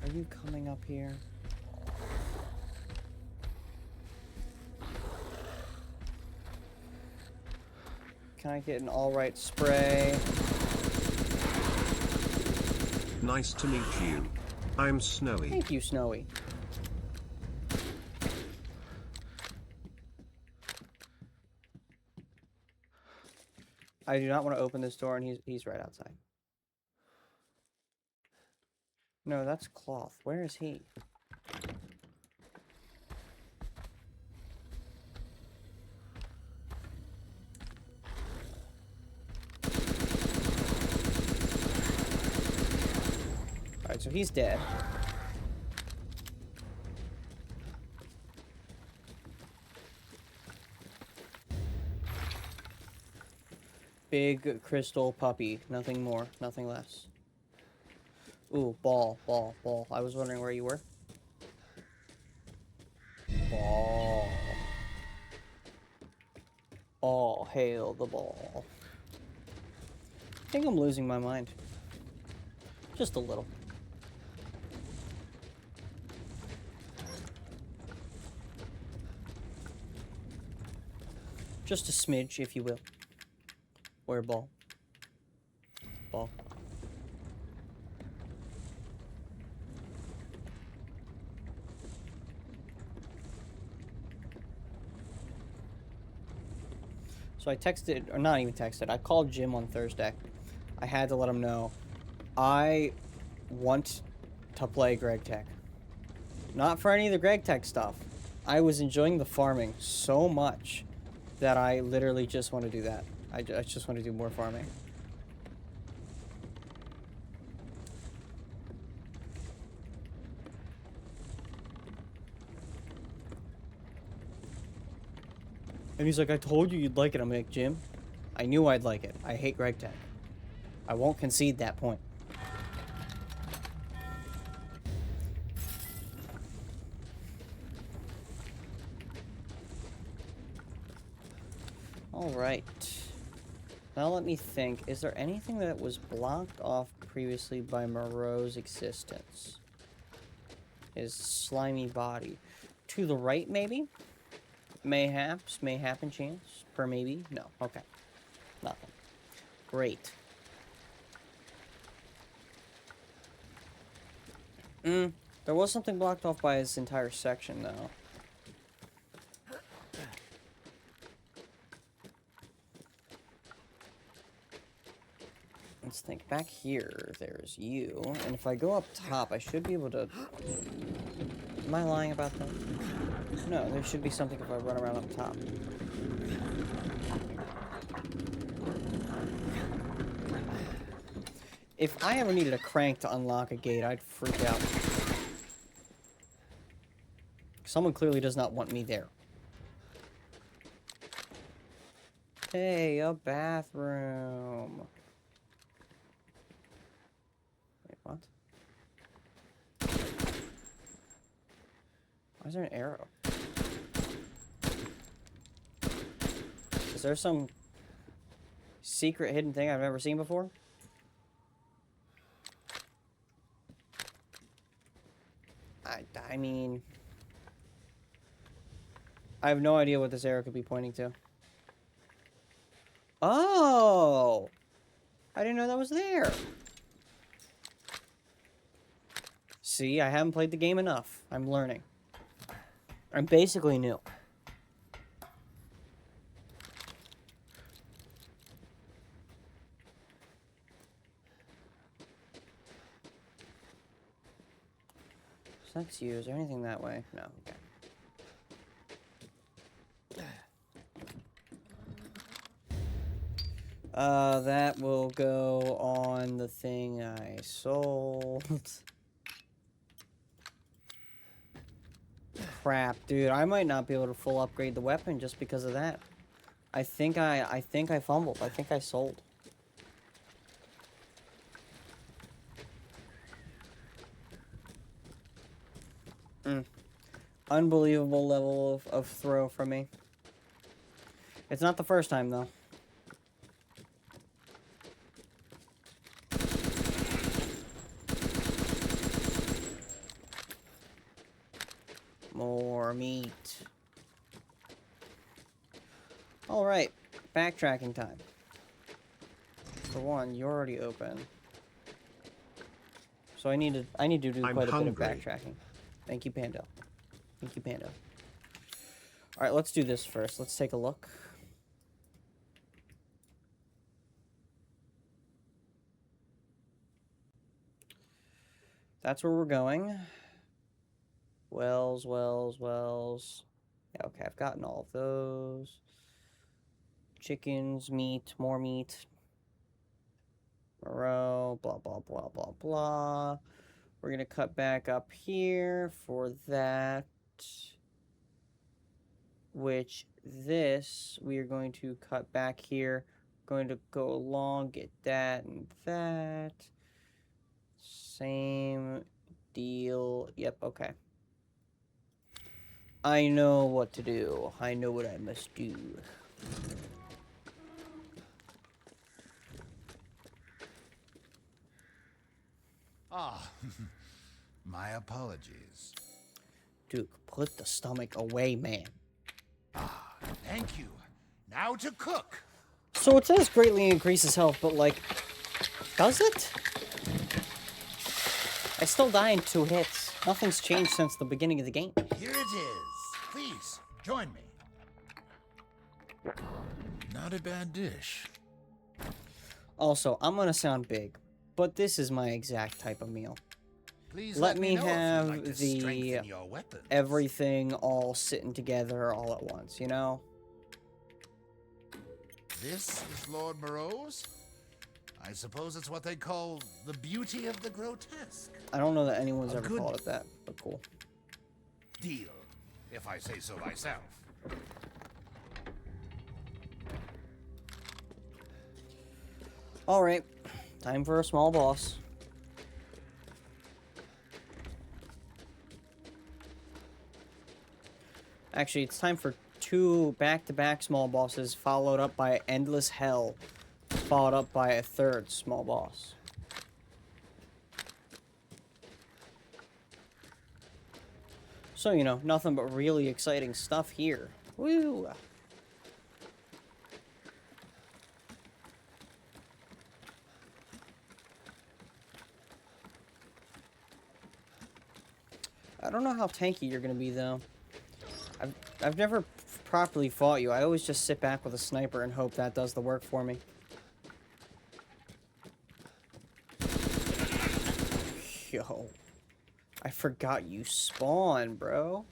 Are you coming up here? Can I get an alright spray? Nice to meet you. I'm Snowy. Thank you, Snowy. I do not want to open this door, and he's right outside. No, that's Cloth. Where is he? Alright, so he's dead. Big crystal puppy. Nothing more, nothing less. Ooh, ball. I was wondering where you were. Ball. All hail the ball. I think I'm losing my mind. Just a little. Just a smidge, if you will. Where ball? Ball. So I texted, or not even texted, I called Jim on Thursday. I had to let him know. I want to play Greg Tech. Not for any of the Greg Tech stuff. I was enjoying the farming so much that I literally just want to do that. I just want to do more farming. And he's like, I told you you'd like it. I'm like, Jim, I knew I'd like it. I hate Greg Tech. I won't concede that point. Alright. Now let me think. Is there anything that was blocked off previously by Moreau's existence? His slimy body. To the right, maybe? Mayhaps, mayhappen chance, per maybe? No, okay. Nothing. Great. There was something blocked off by his entire section, though. Let's think. Back here, there's you. And if I go up top, I should be able to... Am I lying about that? No, there should be something if I run around up top. If I ever needed a crank to unlock a gate, I'd freak out. Someone clearly does not want me there. Hey, a bathroom. Wait, what? Why is there an arrow? Is there some secret hidden thing I've never seen before? I mean... I have no idea what this arrow could be pointing to. Oh! I didn't know that was there. See, I haven't played the game enough. I'm learning. I'm basically new. So that's you. Is there anything that way? No, okay. That will go on the thing I sold. Crap, dude. I might not be able to full upgrade the weapon just because of that. I think I fumbled. I think I sold. Unbelievable level of throw from me. It's not the first time, though. More meat. Alright, backtracking time. For one, you're already open. So I need to do quite a bit of backtracking. Thank you, Pando. Thank you, Pando. Alright, let's do this first. Let's take a look. That's where we're going. Wells. Yeah, okay, I've gotten all of those. Chickens, meat, more meat. Moreau, blah, blah, blah, blah, blah. We're going to cut back up here for that. Which this, we are going to cut back here. Going to go along, get that and that. Same deal. Yep, okay. I know what to do. I know what I must do. Ah, my apologies. Duke, put the stomach away, man. Ah, thank you. Now to cook. So it says greatly increases health, but like, does it? I still die in 2 hits. Nothing's changed since the beginning of the game. Here it is. Please, join me. Not a bad dish. Also, I'm gonna sound big, but this is my exact type of meal. Please Let me know if you'd have like to the strengthen your weapons. everything all sitting together all at once, you know? This is Lord Moreau's? I suppose it's what they call the beauty of the grotesque. I don't know that anyone's A ever good- called it that, but cool. Deal, if I say so myself. Alright, time for a small boss. Actually, it's time for 2 back-to-back small bosses, followed up by Endless Hell, followed up by a 3rd small boss. So, you know, nothing but really exciting stuff here. Woo! I don't know how tanky you're gonna be, though. I've never properly fought you. I always just sit back with a sniper and hope that does the work for me. Yo. I forgot you spawn, bro.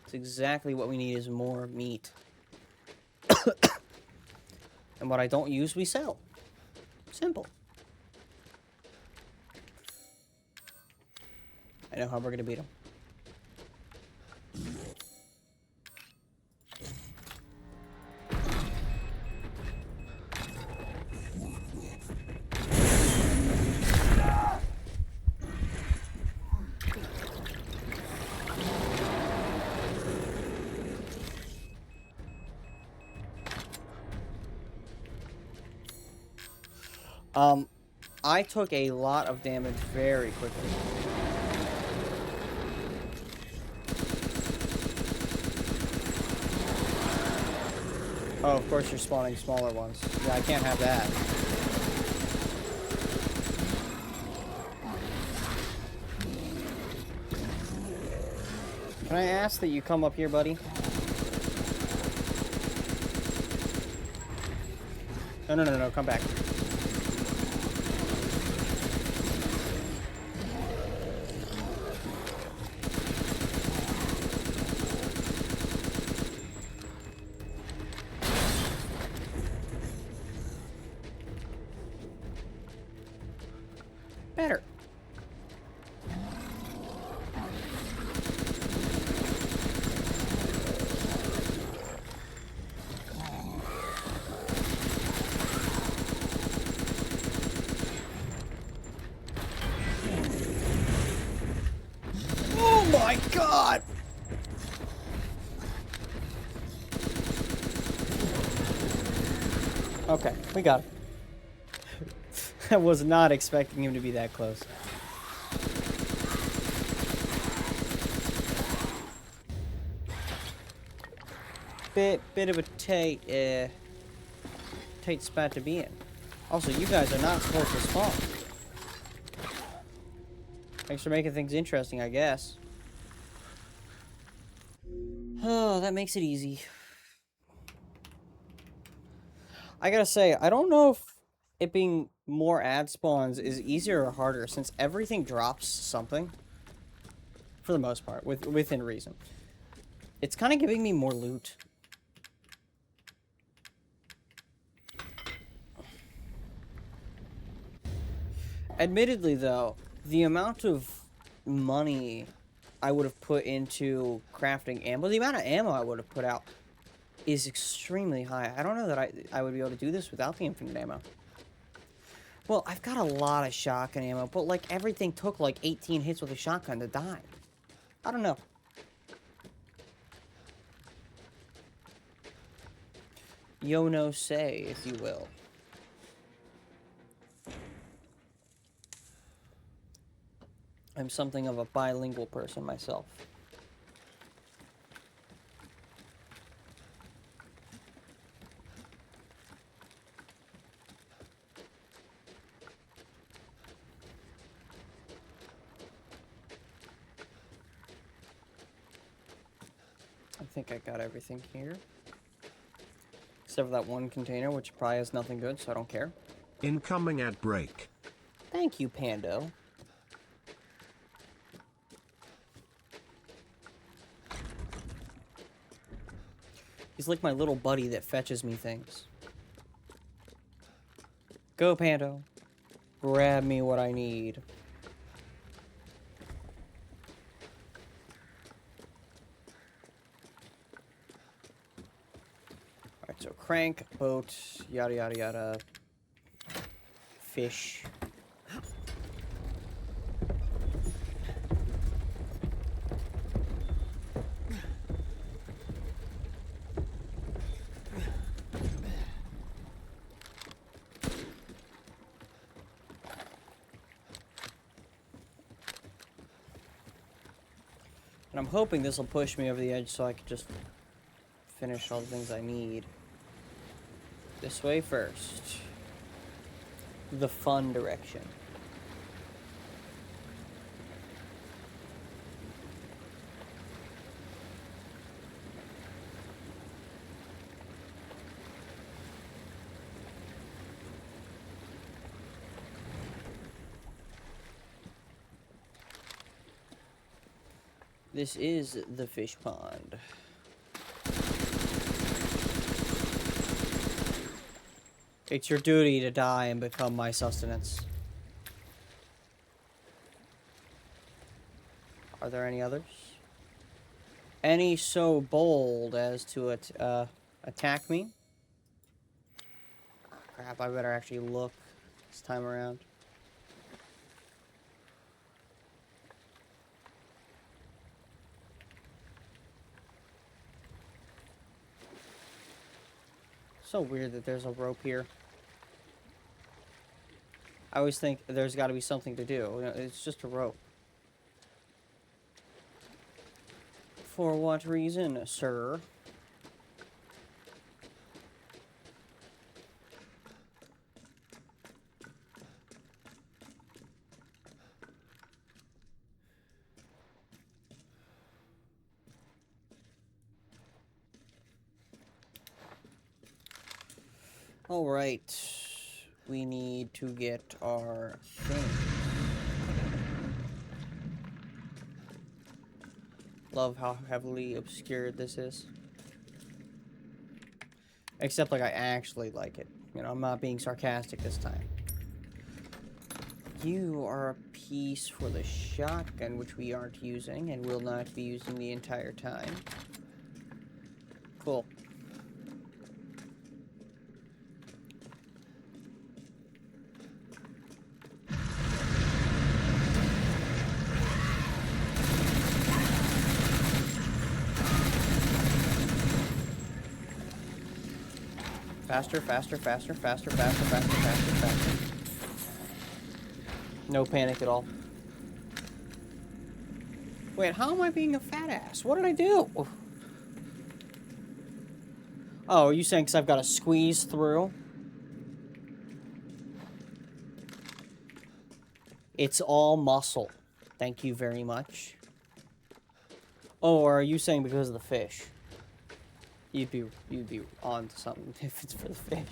It's exactly what we need is more meat. And what I don't use, we sell. Simple. I know how we're gonna beat him. I took a lot of damage very quickly. Oh, of course you're spawning smaller ones. Yeah, I can't have that. Can I ask that you come up here, buddy? No, come back. Better. Oh my god! Okay, we got it. I was not expecting him to be that close. Bit of a tight spot to be in. Also, you guys are not supposed to spawn. Thanks for making things interesting, I guess. Oh, that makes it easy. I gotta say, I don't know if it being more ad spawns is easier or harder, since everything drops something. For the most part, within reason. It's kind of giving me more loot. Admittedly, though, the amount of money I would have put into crafting ammo, the amount of ammo I would have put out is extremely high. I don't know that I would be able to do this without the infinite ammo. Well, I've got a lot of shotgun ammo, but like everything took like 18 hits with a shotgun to die. I don't know. Yo no say, if you will. I'm something of a bilingual person myself. I think I got everything here. Except for that one container, which probably has nothing good, so I don't care. Incoming ad break. Thank you, Pando. He's like my little buddy that fetches me things. Go, Pando. Grab me what I need. Alright, so crank, boat, yada yada yada. Fish. And I'm hoping this will push me over the edge so I can just finish all the things I need. This way first. The fun direction. This is the fish pond. It's your duty to die and become my sustenance. Are there any others? Any so bold as to attack me? Crap, I better actually look this time around. So weird that there's a rope here. I always think there's got to be something to do. You know, it's just a rope. For what reason, sir? All right. We need to get our thing. Love how heavily obscured this is. Except, like, I actually like it. You know, I'm not being sarcastic this time. You are a piece for the shotgun, which we aren't using and will not be using the entire time. Cool. Faster, faster, faster, faster, faster, faster, faster, faster. No panic at all. Wait, how am I being a fat ass? What did I do? Oh, are you saying because I've got to squeeze through? It's all muscle. Thank you very much. Oh, or are you saying because of the fish? You'd be on to something if it's for the fish.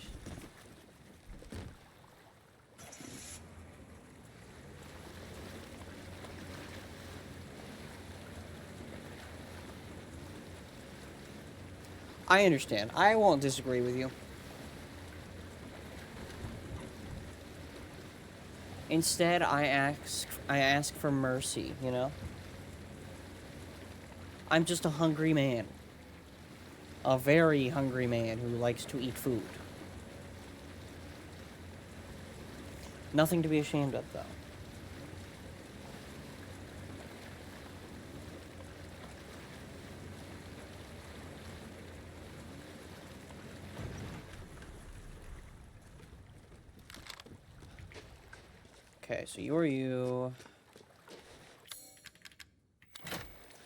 I understand. I won't disagree with you. Instead, I ask for mercy, you know? I'm just a hungry man. A very hungry man who likes to eat food. Nothing to be ashamed of, though. Okay, so you're you.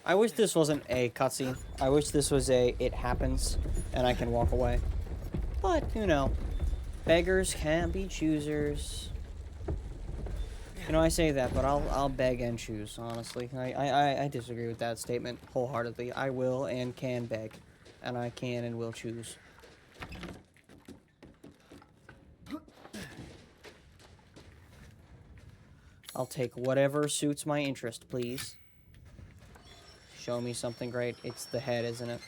I wish this wasn't a cutscene. I wish this was a it happens and I can walk away. But, you know, beggars can't be choosers. You know, I say that, but I'll beg and choose, honestly. I disagree with that statement wholeheartedly. I will and can beg. And I can and will choose. I'll take whatever suits my interest, please. Show me something great. It's the head, isn't it?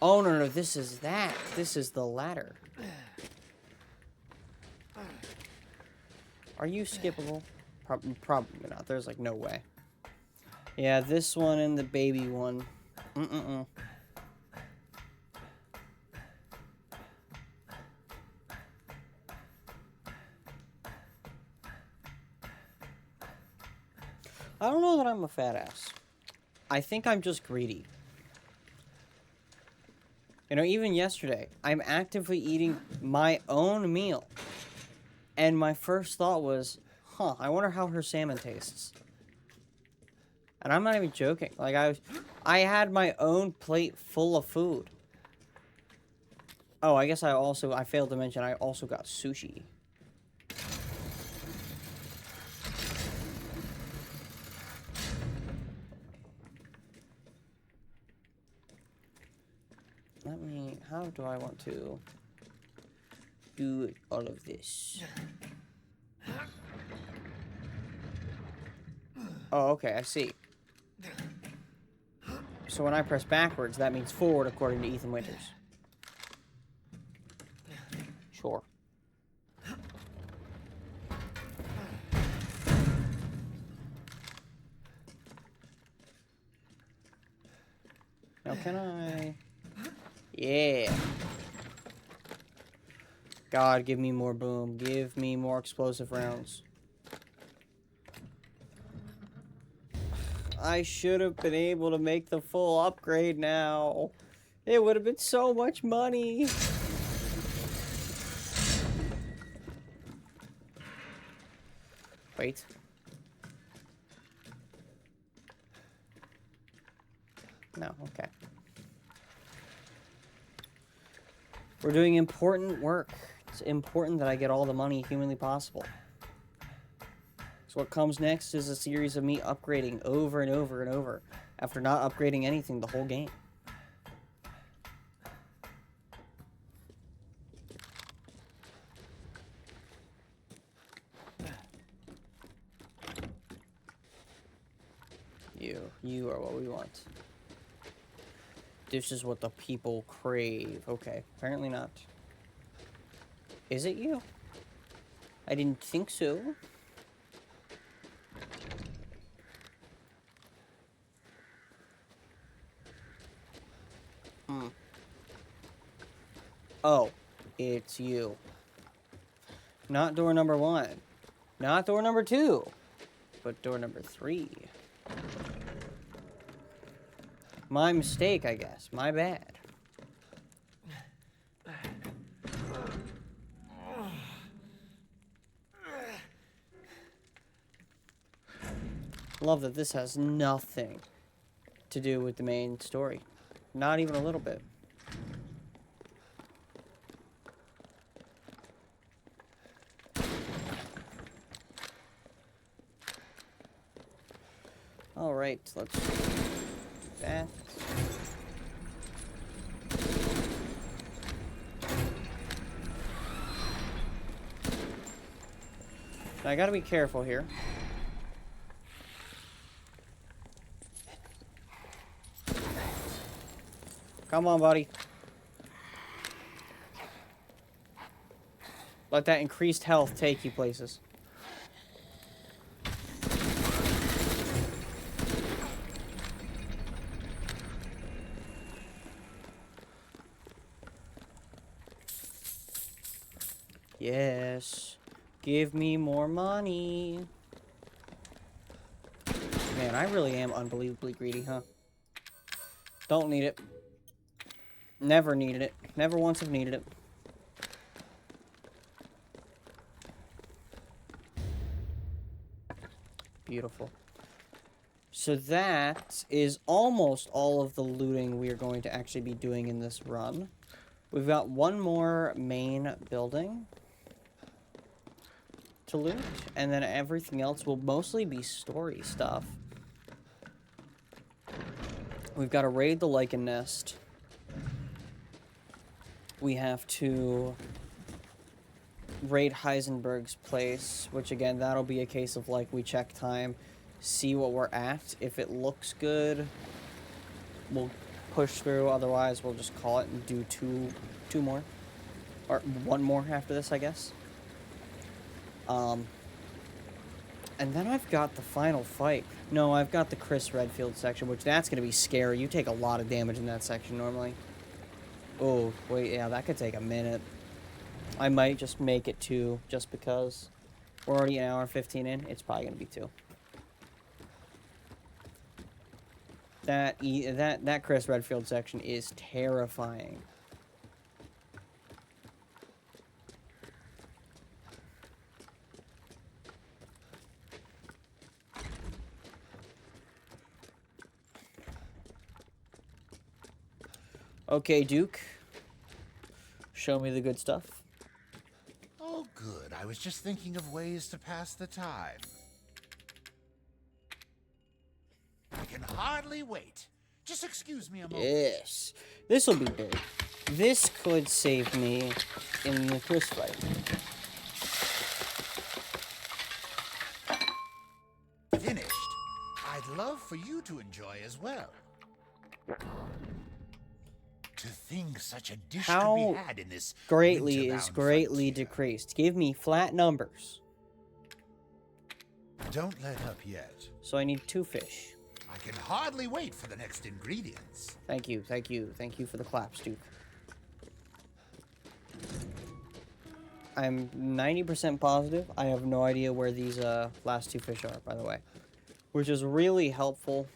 Oh, no, no, this is that. This is the ladder. Are you skippable? Probably not. There's, like, no way. Yeah, this one and the baby one. Mm-mm-mm. I don't know that I'm a fat ass. I think I'm just greedy. You know, even yesterday, I'm actively eating my own meal. And my first thought was, huh, I wonder how her salmon tastes. And I'm not even joking. Like, I had my own plate full of food. Oh, I guess I failed to mention, I also got sushi. How do I want to do all of this? Oh, okay, I see. So when I press backwards, that means forward, according to Ethan Winters. Sure. Now, can I... Yeah. God, give me more boom. Give me more explosive rounds. I should have been able to make the full upgrade now. It would have been so much money. Wait. No, okay. We're doing important work. It's important that I get all the money humanly possible. So what comes next is a series of me upgrading over and over and over after not upgrading anything the whole game. You are what we want. This is what the people crave. Okay, apparently not. Is it you? I didn't think so. Oh, it's you. Not door number 1. Not door number 2. But door number 3. My mistake, I guess. My bad. Love that this has nothing to do with the main story. Not even a little bit. Alright, let's do that. Now, I gotta be careful here. Come on, buddy. Let that increased health take you places. Yes. Give me more money. Man, I really am unbelievably greedy, huh? Don't need it. Never needed it. Never once have needed it. Beautiful. So that is almost all of the looting we are going to actually be doing in this run. We've got one more main building to loot, and then everything else will mostly be story stuff. We've got to raid the Lycan Nest. We have to raid Heisenberg's place, which again, that'll be a case of like we check time, see what we're at. If it looks good, we'll push through. Otherwise, we'll just call it and do two more, or one more after this, I guess. And then I've got the final fight. No, I've got the Chris Redfield section, which that's going to be scary. You take a lot of damage in that section normally. Oh, wait, yeah, that could take a minute. I might just make it 2, just because we're already an hour and 15 in. It's probably going to be 2. That Chris Redfield section is terrifying. Okay, Duke. Show me the good stuff. Oh, good. I was just thinking of ways to pass the time. I can hardly wait. Just excuse me a moment. Yes. This will be big. This could save me in the Chris fight. Finished. I'd love for you to enjoy as well. To think such a dish could be had in this greatly is winter-bound greatly frontier. decreased. Give me flat numbers. Don't let up yet. So I need 2 fish. I can hardly wait for the next ingredients. Thank you, thank you, thank you for the claps, Duke. I'm 90% positive. I have no idea where these last 2 fish are, by the way. Which is really helpful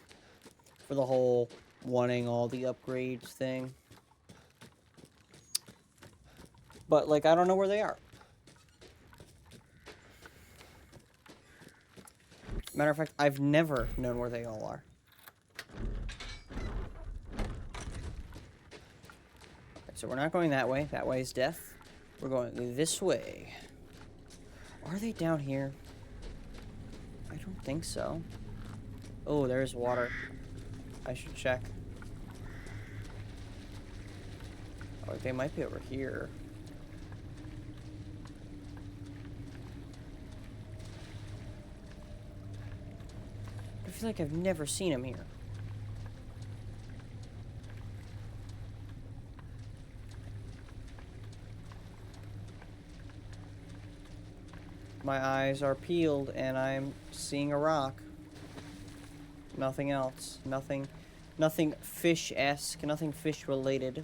for the whole wanting all the upgrades thing. But, like, I don't know where they are. Matter of fact, I've never known where they all are. Okay, so we're not going that way. That way is death. We're going this way. Are they down here? I don't think so. Oh, there's water. I should check. Oh, they might be over here. I feel like I've never seen him here. My eyes are peeled and I'm seeing a rock. Nothing else. Nothing fish-esque, nothing fish-related.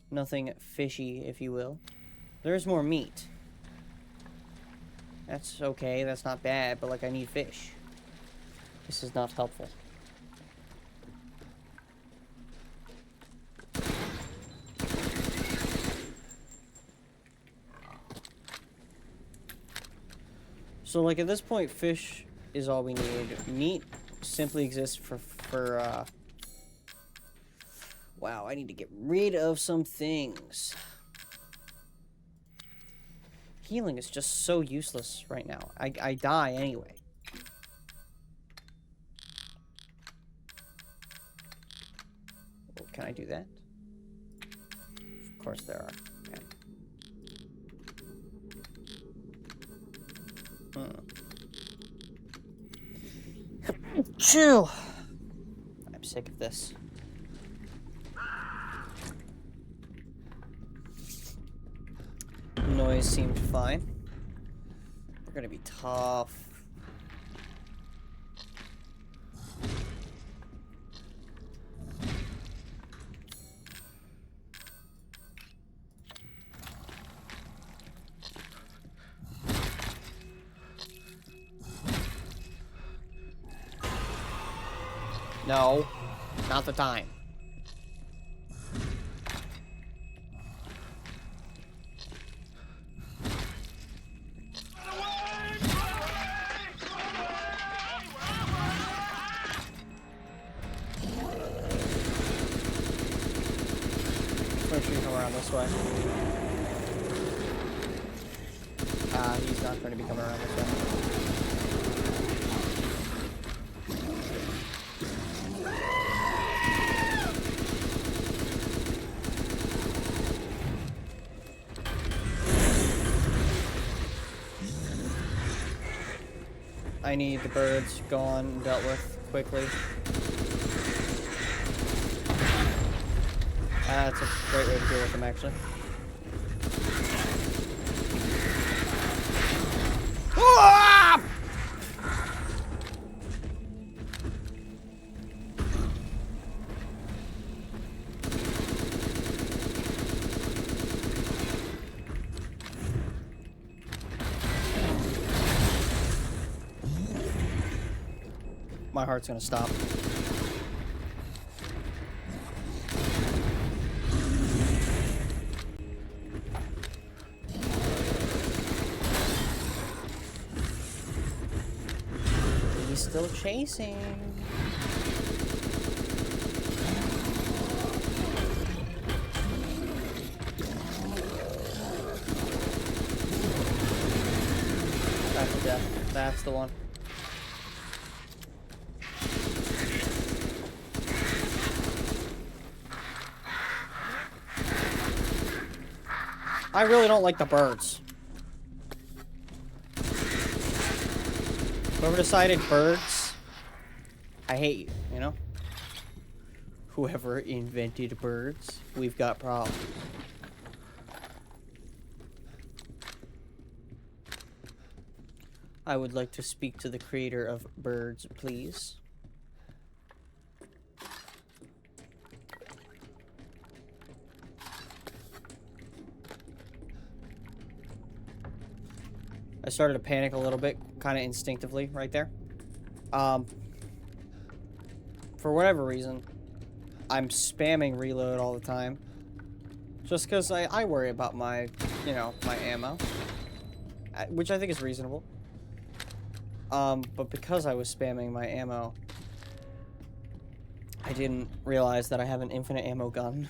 Nothing fishy, if you will. There's more meat. That's okay, that's not bad, but like I need fish. This is not helpful. So like at this point, fish is all we need. Meat simply exists for wow, I need to get rid of some things. Healing is just so useless right now. I die anyway. Oh, can I do that? Of course there are. Okay. Chill. I'm sick of this. Noise seemed fine. We're gonna be tough. No, not the time. Come around this way. He's not going to be coming around this way. I need the birds gone and dealt with quickly. That's a great way to deal with them, actually. Ah! My heart's gonna stop. He's still chasing. That's the death. That's the one. I really don't like the birds. Whoever decided birds, I hate you, you know? Whoever invented birds, we've got problems. I would like to speak to the creator of birds, please. I started to panic a little bit, kind of instinctively, right there. For whatever reason, I'm spamming reload all the time. Just because I worry about my, you know, my ammo. Which I think is reasonable. But because I was spamming my ammo, I didn't realize that I have an infinite ammo gun.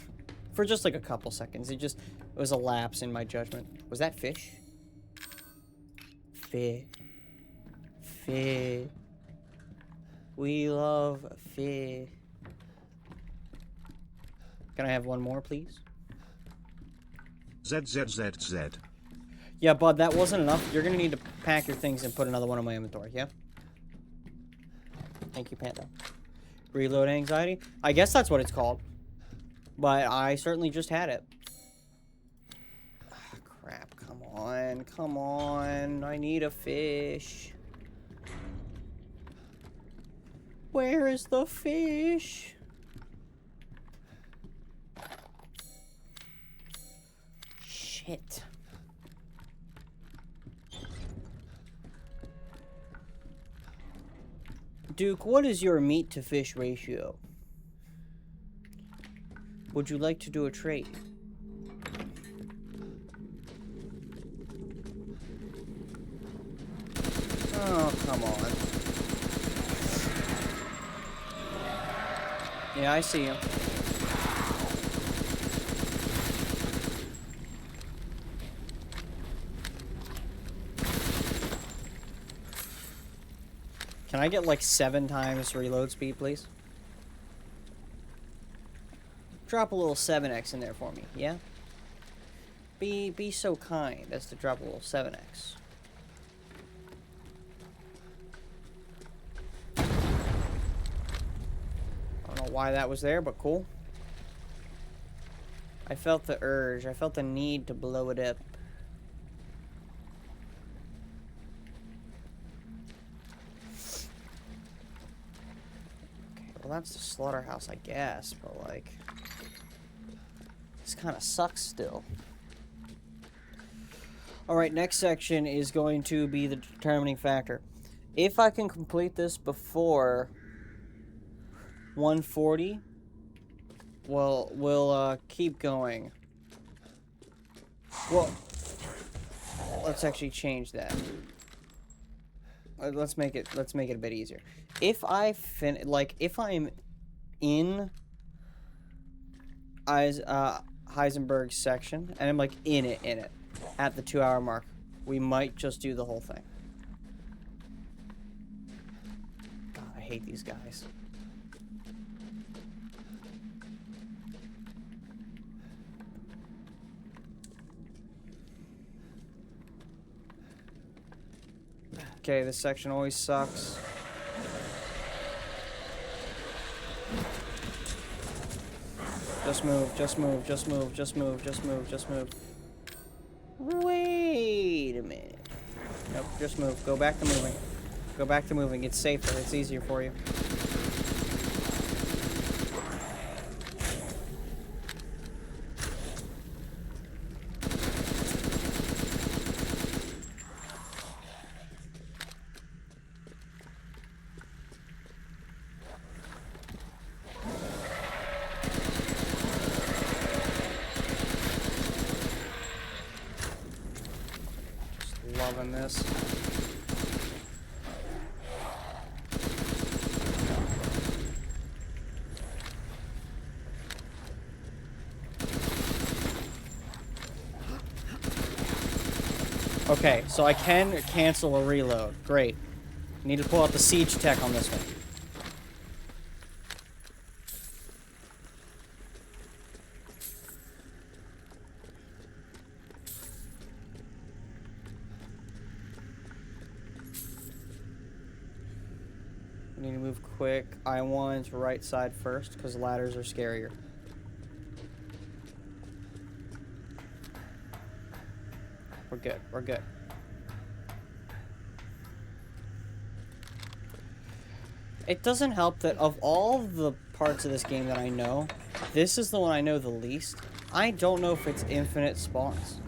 For just like a couple seconds. It was a lapse in my judgment. Was that fish? Fish. Fish. We love fish. Can I have one more, please? ZZZZ. Yeah, bud, that wasn't enough. You're gonna need to pack your things and put another one in my inventory, yeah? Thank you, Panda. Reload anxiety? I guess that's what it's called. But I certainly just had it. Ah, crap, come on. Come on. I need a fish. Where is the fish? Shit. Duke, what is your meat to fish ratio? Would you like to do a trade? Oh, come on. Yeah, I see him. Can I get like 7 times reload speed, please? Drop a little 7x in there for me, yeah? Be so kind as to drop a little 7x. I don't know why that was there, but cool. I felt the urge. I felt the need to blow it up. Okay, well that's the slaughterhouse, I guess, but like... This kind of sucks still. Alright, next section is going to be the determining factor. If I can complete this before 140, well, we'll keep going. Well, let's actually change that. Let's make it a bit easier. If I if I'm in Heisenberg's section and I'm like in it at the 2-hour mark, we might just do the whole thing. God, I hate these guys. Okay, this section always sucks. Just move, just move, just move, just move, just move, just move. Wait a minute. Nope, just move. Go back to moving. Go back to moving. It's safer. It's easier for you. Loving this. Okay, so I can cancel a reload. Great. Need to pull out the siege tech on this one. Need to move quick. I1's right side first, because ladders are scarier. We're good. We're good. It doesn't help that of all the parts of this game that I know, this is the one I know the least. I don't know if it's infinite spawns.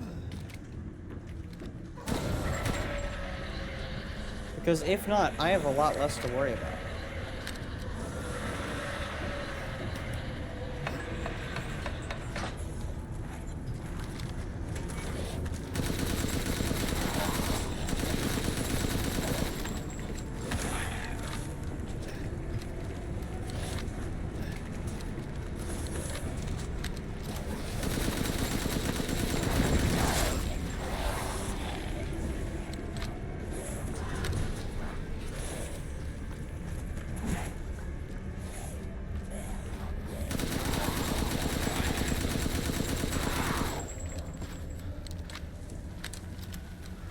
Because if not, I have a lot less to worry about.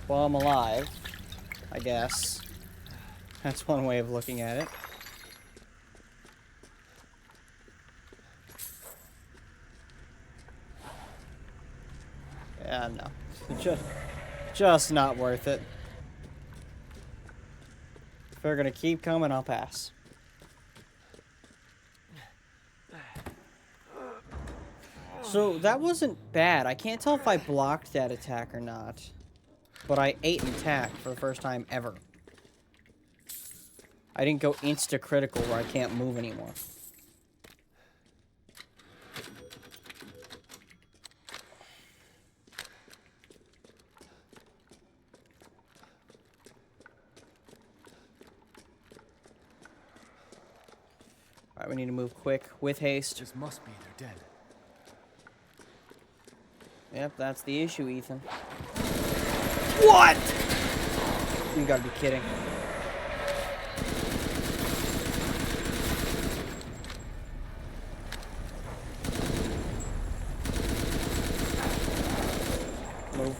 Well, I'm alive, I guess. That's one way of looking at it. Yeah, no. Just not worth it. If they're gonna keep coming, I'll pass. So, that wasn't bad. I can't tell if I blocked that attack or not. But I ate an attack for the first time ever. I didn't go insta-critical where I can't move anymore. Alright, we need to move quick with haste. This must be they're dead. Yep, that's the issue, Ethan. What? You gotta be kidding. Move.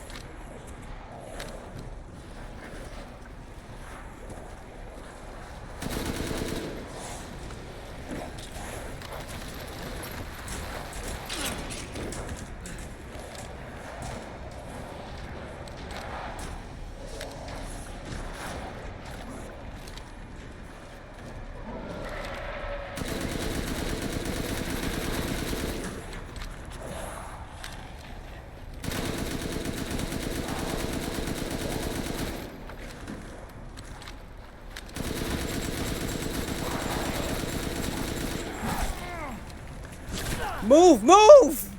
Move! Move!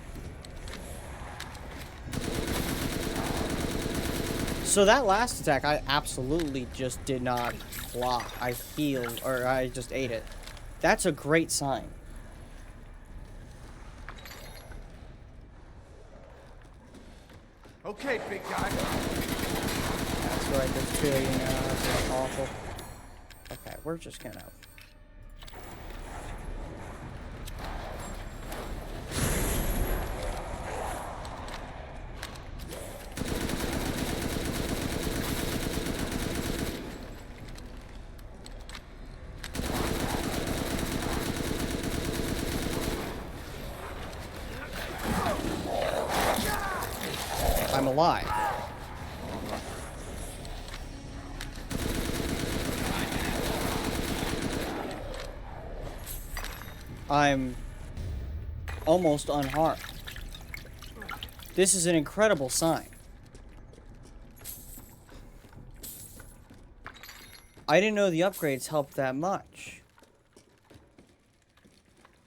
So that last attack, I absolutely just did not block. I healed, or I just ate it. That's a great sign. Okay, big guy. That's right, there's two of you now. That's awful. Okay, we're just gonna... I'm alive. I'm almost unharmed. This is an incredible sign. I didn't know the upgrades helped that much.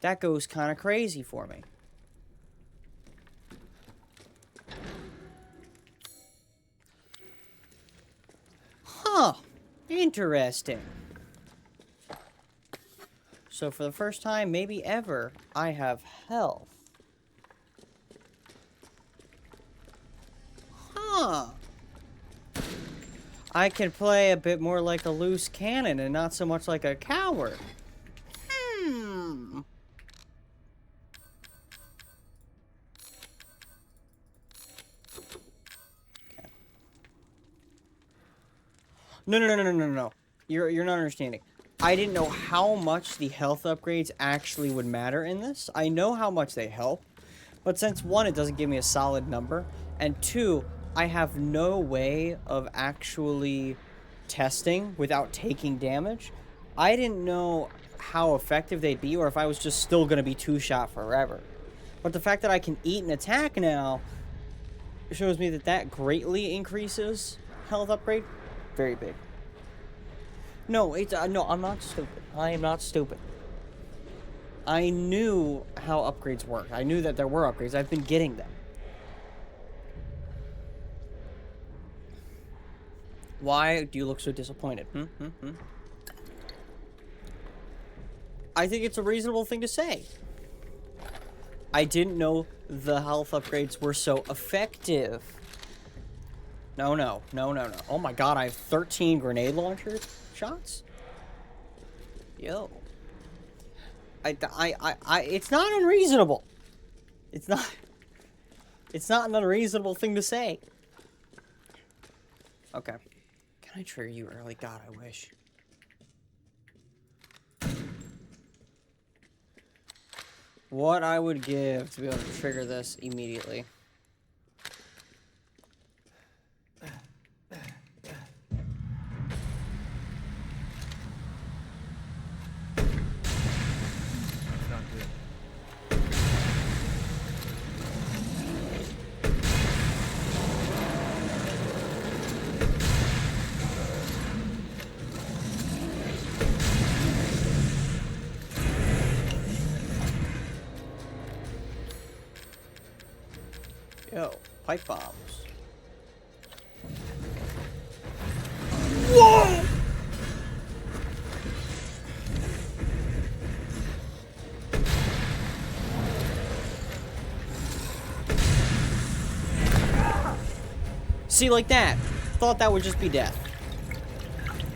That goes kind of crazy for me. Huh. Interesting. So for the first time, maybe ever, I have health. Huh. I can play a bit more like a loose cannon and not so much like a coward. Hmm. Okay. No. You're not understanding. I didn't know how much the health upgrades actually would matter in this. I know how much they help, but since one, it doesn't give me a solid number, and two, I have no way of actually testing without taking damage. I didn't know how effective they'd be, or if I was just still going to be two-shot forever. But the fact that I can eat and attack now shows me that that greatly increases health upgrade. Very big. No, no, I'm not stupid. I am not stupid. I knew how upgrades work. I knew that there were upgrades. I've been getting them. Why do you look so disappointed? I think it's a reasonable thing to say. I didn't know the health upgrades were so effective. No. Oh my god, I have 13 grenade launcher shots? Yo. It's not unreasonable. It's not an unreasonable thing to say. Okay. Can I trigger you early? God, I wish. What I would give to be able to trigger this immediately. Yo, pipe bombs. Whoa! See, like that. Thought that would just be death.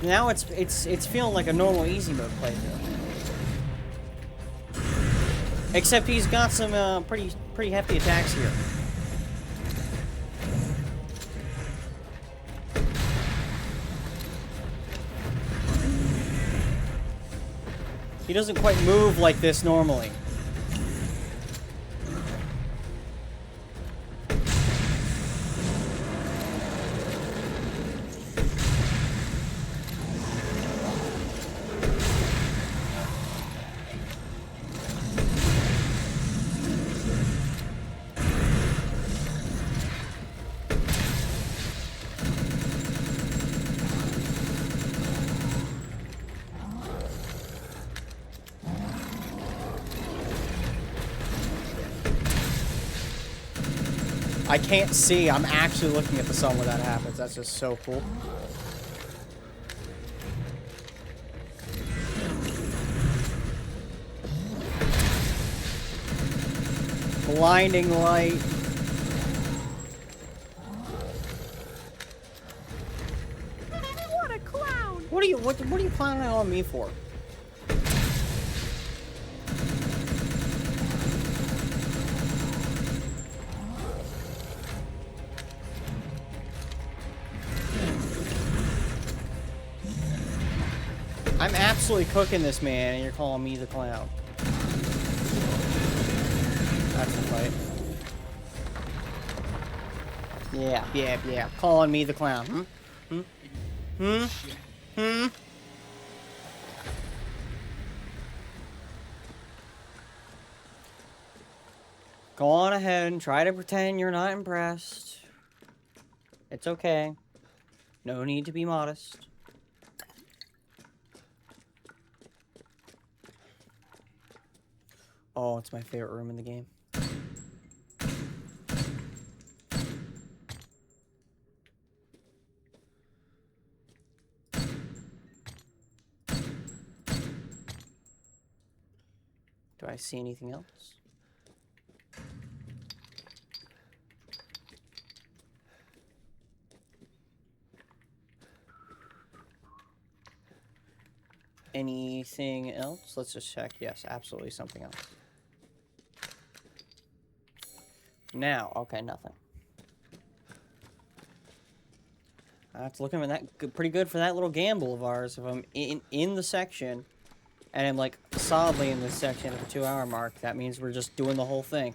Now it's feeling like a normal easy mode playthrough. Except he's got some pretty hefty attacks here. He doesn't quite move like this normally. I can't see. I'm actually looking at the sun when that happens. That's just so cool. Blinding light. What a clown! What are you clowning on me for? I'm absolutely cooking this man, and you're calling me the clown. That's the fight. Yeah. Calling me the clown. Hmm? Go on ahead and try to pretend you're not impressed. It's okay. No need to be modest. Oh, it's my favorite room in the game. Do I see anything else? Anything else? Let's just check. Yes, absolutely something else. Now, okay, nothing. That's looking at that pretty good for that little gamble of ours. If I'm in the section, and I'm like solidly in this section at the 2-hour mark, that means we're just doing the whole thing.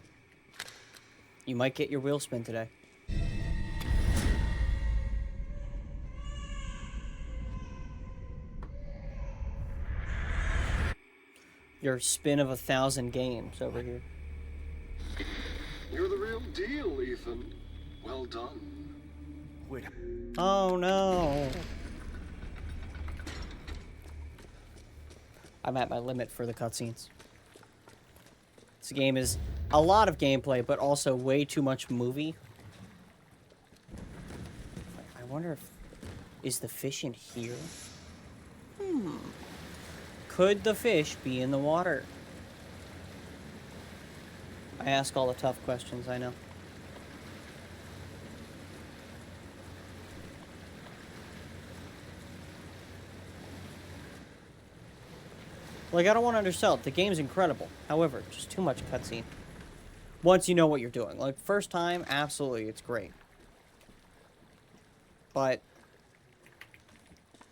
You might get your wheel spin today. Your spin of 1,000 games over here. You're the real deal, Ethan. Well done. Wait, Oh no. I'm at my limit for the cutscenes. This game is a lot of gameplay, but also way too much movie. I wonder if... Is the fish in here? Could the fish be in the water? I ask all the tough questions, I know. Like, I don't want to undersell it. The game's incredible. However, just too much cutscene. Once you know what you're doing. Like, first time, absolutely, it's great. But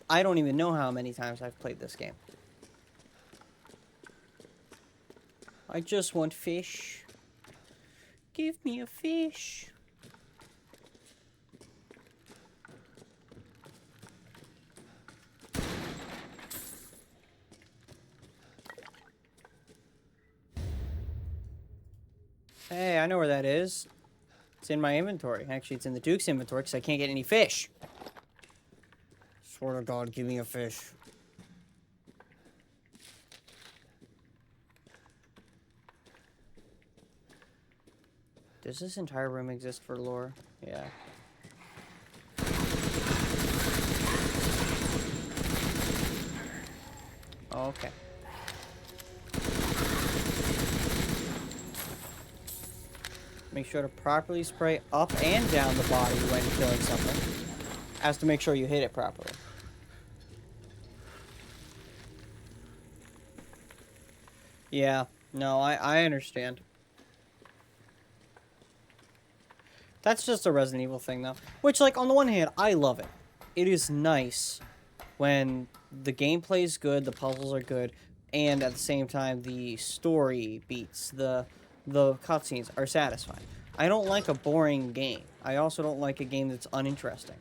I don't even know how many times I've played this game. I just want fish. Give me a fish. Hey, I know where that is. It's in my inventory. Actually, it's in the Duke's inventory because I can't get any fish. Swear to God, give me a fish. Does this entire room exist for lore? Yeah. Oh, okay. Make sure to properly spray up and down the body when killing something, as to make sure you hit it properly. Yeah, no, I understand. That's just a Resident Evil thing, though. Which, like, on the one hand, I love it. It is nice when the gameplay is good, the puzzles are good, and at the same time, the story beats, the cutscenes are satisfying. I don't like a boring game. I also don't like a game that's uninteresting.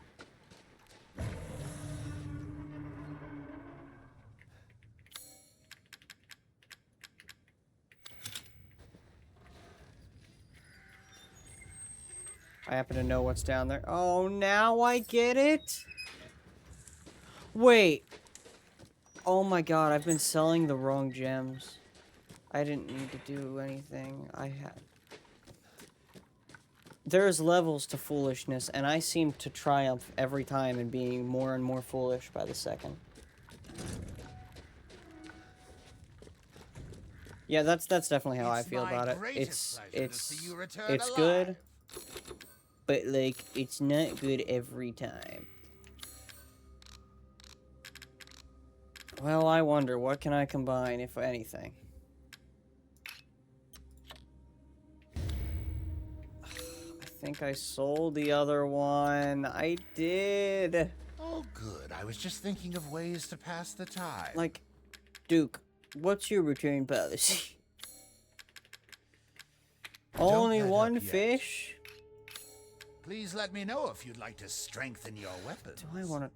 I happen to know what's down there. Oh, now I get it? Wait. Oh my God, I've been selling the wrong gems. I didn't need to do anything. There's levels to foolishness, and I seem to triumph every time in being more and more foolish by the second. Yeah, that's definitely how I feel about it. It's good, but like it's not good every time. Well, I wonder what can I combine, if anything. I think I sold the other one. I did. Oh, good. I was just thinking of ways to pass the time. Like, Duke, what's your return policy? Only let one up yet. fish? Please let me know if you'd like to strengthen your weapons. Do I want to...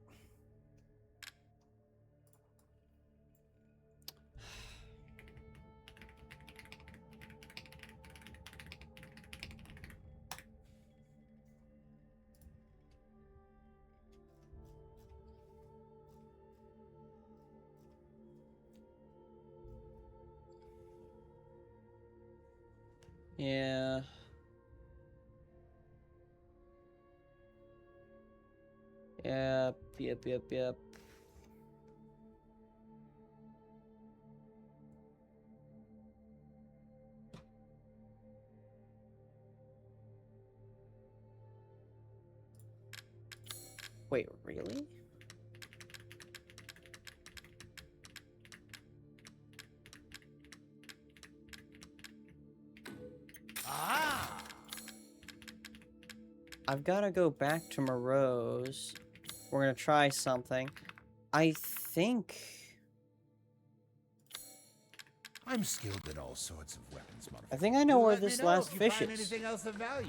Yeah. Yep. Wait, really? Ah! I've got to go back to Moreau's. We're going to try something. I think... I'm skilled in all sorts of weapons, motherfucker. I think I know where this last fish is. Anything else of value?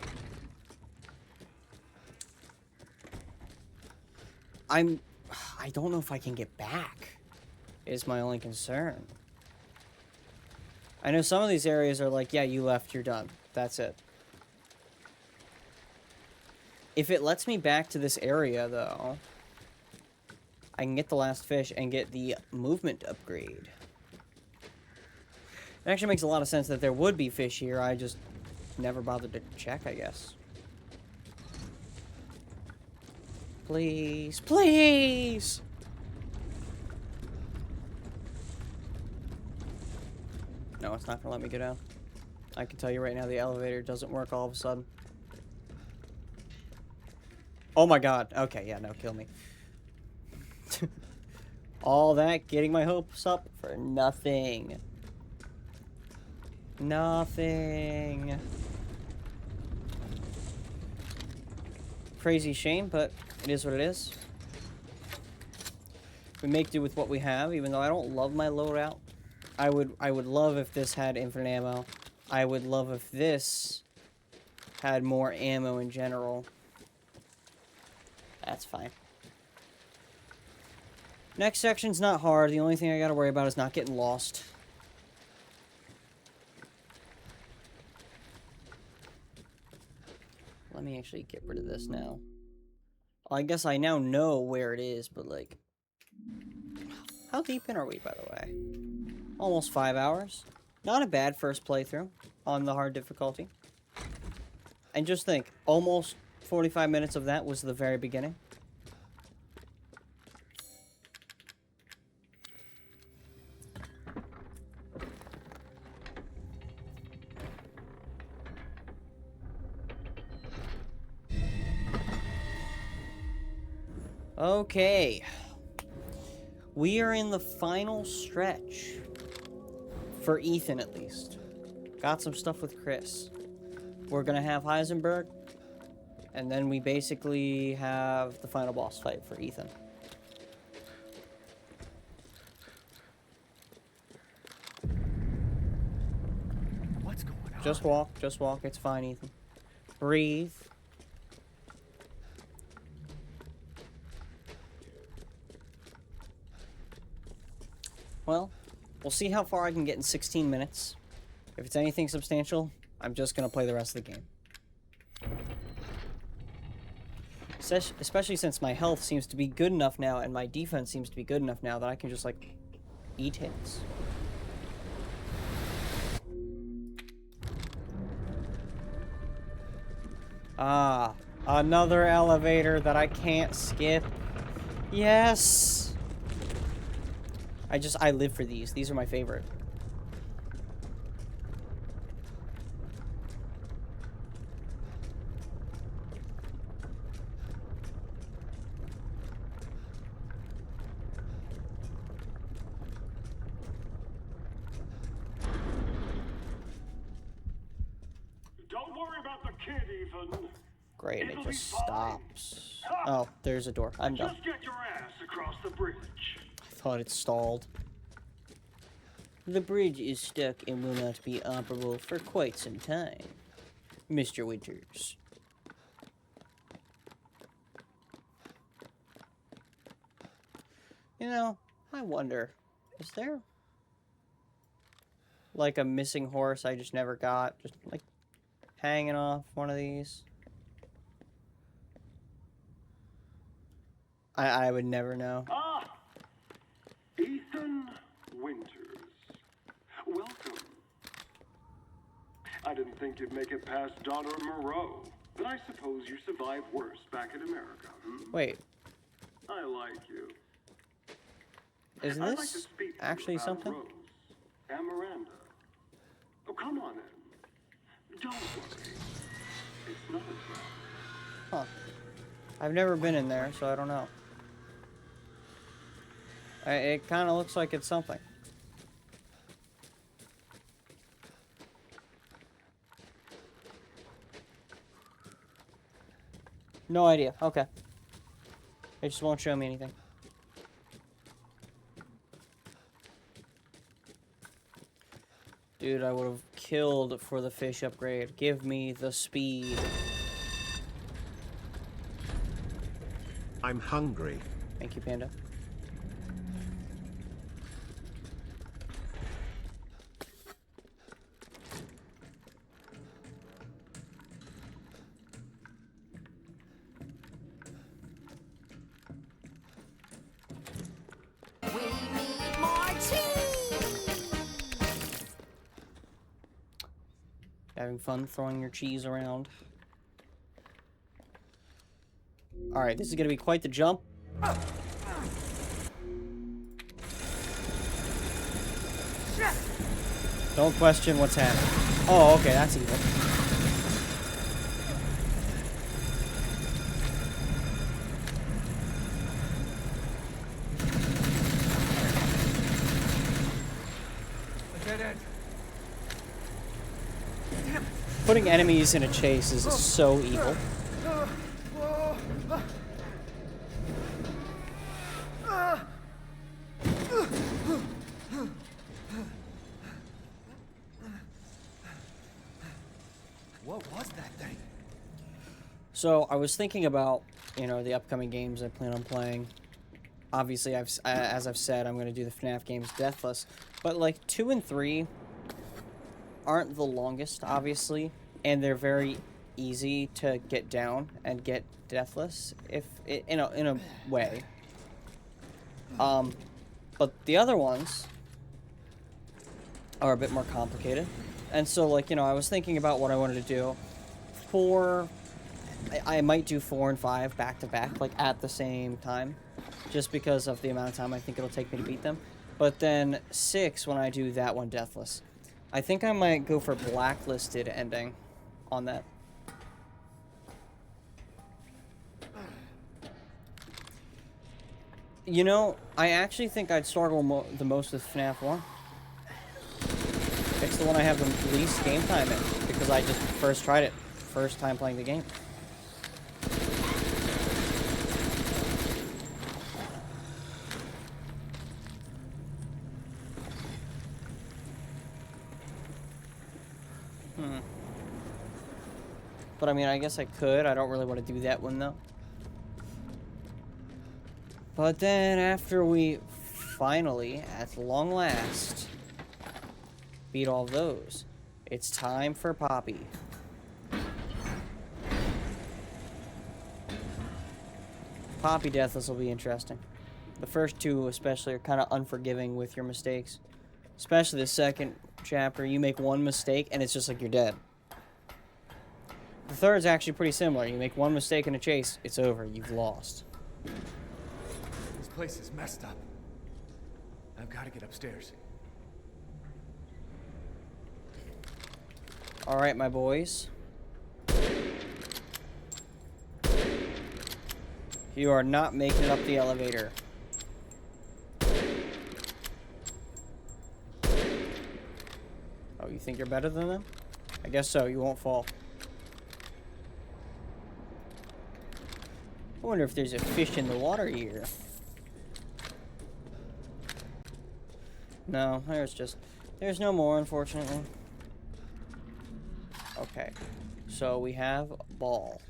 I don't know if I can get back, is my only concern. I know some of these areas are like, yeah, you left, you're done. That's it. If it lets me back to this area, though, I can get the last fish and get the movement upgrade. It actually makes a lot of sense that there would be fish here. I just never bothered to check, I guess. Please, please! No, it's not gonna let me go down. I can tell you right now, the elevator doesn't work all of a sudden. Oh my god. Okay, yeah, no, kill me. All that, getting my hopes up for nothing. Nothing. Crazy shame, but it is what it is. We make do with what we have, even though I don't love my loadout. I would love if this had infinite ammo. I would love if this had more ammo in general. That's fine. Next section's not hard. The only thing I gotta worry about is not getting lost. Let me actually get rid of this now. I guess I now know where it is, but like... How deep in are we, by the way? Almost 5 hours. Not a bad first playthrough on the hard difficulty. And just think, almost 45 minutes of that was the very beginning. Okay. We are in the final stretch. For Ethan, at least. Got some stuff with Chris. We're gonna have Heisenberg. And then we basically have the final boss fight for Ethan. What's going on? Just walk. It's fine, Ethan. Breathe. Well, we'll see how far I can get in 16 minutes. If it's anything substantial, I'm just gonna play the rest of the game. Especially since my health seems to be good enough now, and my defense seems to be good enough now that I can just, like, eat hits. Ah, another elevator that I can't skip. Yes! I live for these. These are my favorite. Don't worry about the kid, Ethan. Great, it It'll be just fine. stops. Oh, there's a door. I'm done. Just get your ass across the bridge. I thought it stalled. The bridge is stuck and will not be operable for quite some time, Mr. Winters. You know, I wonder, is there like a missing horse I just never got? Just like hanging off one of these? I would never know. Ah! Ethan Winters. Welcome. I didn't think you'd make it past Daughter Moreau, but I suppose you survived worse back in America. Wait, I like you. is I'd like to this speak to you actually about something? Rose and Miranda. Oh, come on in. Don't worry. It's not a trap. Huh. I've never been in there, so I don't know. It kind of looks like it's something. No idea. Okay. It just won't show me anything. Dude, I would have killed for the fish upgrade. Give me the speed. I'm hungry. Thank you, Panda. We need more cheese! Having fun throwing your cheese around. Alright, this is gonna be quite the jump. Don't question what's happening. Oh, okay, that's evil. Putting enemies in a chase is so evil. What was that thing? So I was thinking about, you know, the upcoming games I plan on playing. Obviously, as I've said, I'm going to do the FNAF games Deathless. But like 2 and 3 aren't the longest, obviously, and they're very easy to get down and get Deathless, if in a way. But the other ones are a bit more complicated, and so like, you know, I was thinking about what I wanted to do. I might do 4 and 5 back to back, like at the same time, just because of the amount of time I think it'll take me to beat them. But then 6, when I do that one Deathless, I think I might go for Blacklisted ending on that. You know, I actually think I'd struggle the most with FNAF 1. It's the one I have the least game time in, because I just first tried it, first time playing the game. But I mean, I guess I could. I don't really want to do that one, though. But then, after we finally, at long last, beat all those, it's time for Poppy. Poppy Deathless will be interesting. The first 2 especially are kind of unforgiving with your mistakes. Especially the second chapter, you make one mistake and it's just like you're dead. The third's actually pretty similar. You make one mistake in a chase, it's over. You've lost. This place is messed up. I've got to get upstairs. Alright, my boys. You are not making it up the elevator. Oh, you think you're better than them? I guess so. You won't fall. I wonder if there's a fish in the water here. No, there's no more, unfortunately. Okay, so we have a ball.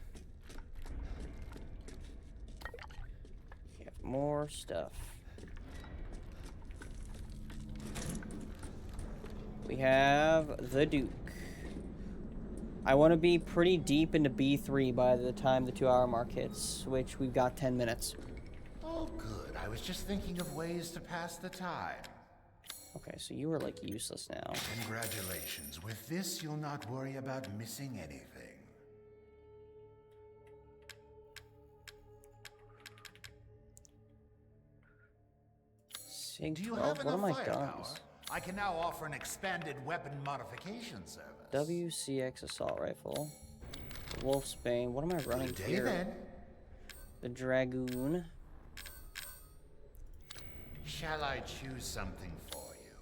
We have more stuff. We have the Duke. I want to be pretty deep into B3 by the time the 2-hour mark hits, which we've got 10 minutes. Oh, good. I was just thinking of ways to pass the time. Okay, so you are, like, useless now. Congratulations. With this, you'll not worry about missing anything. Sig Do you 12, have what are enough my firepower? guns? I can now offer an expanded weapon modification service. WCX assault rifle. Wolfsbane. What am I running Good day here? then. The Dragoon. Shall I choose something for you?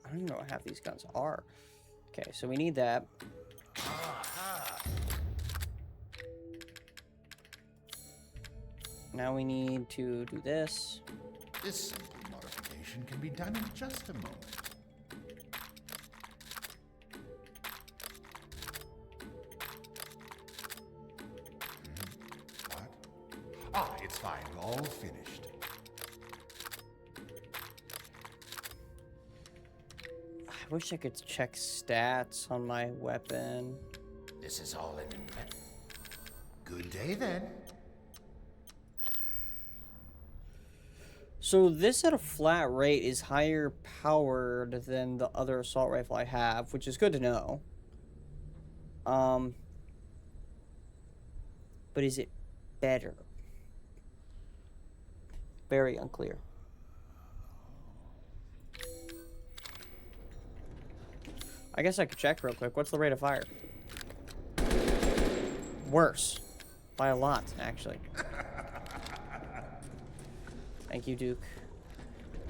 I don't even know what half these guns are. Okay, so we need that. Now we need to do this. This simple modification can be done in just a moment. What? Ah, it's fine. All finished. I wish I could check stats on my weapon. This is all in. Good day then. So this at a flat rate is higher powered than the other assault rifle I have, which is good to know. But is it better? Very unclear. I guess I could check real quick. What's the rate of fire? Worse. By a lot, actually. Thank you, Duke.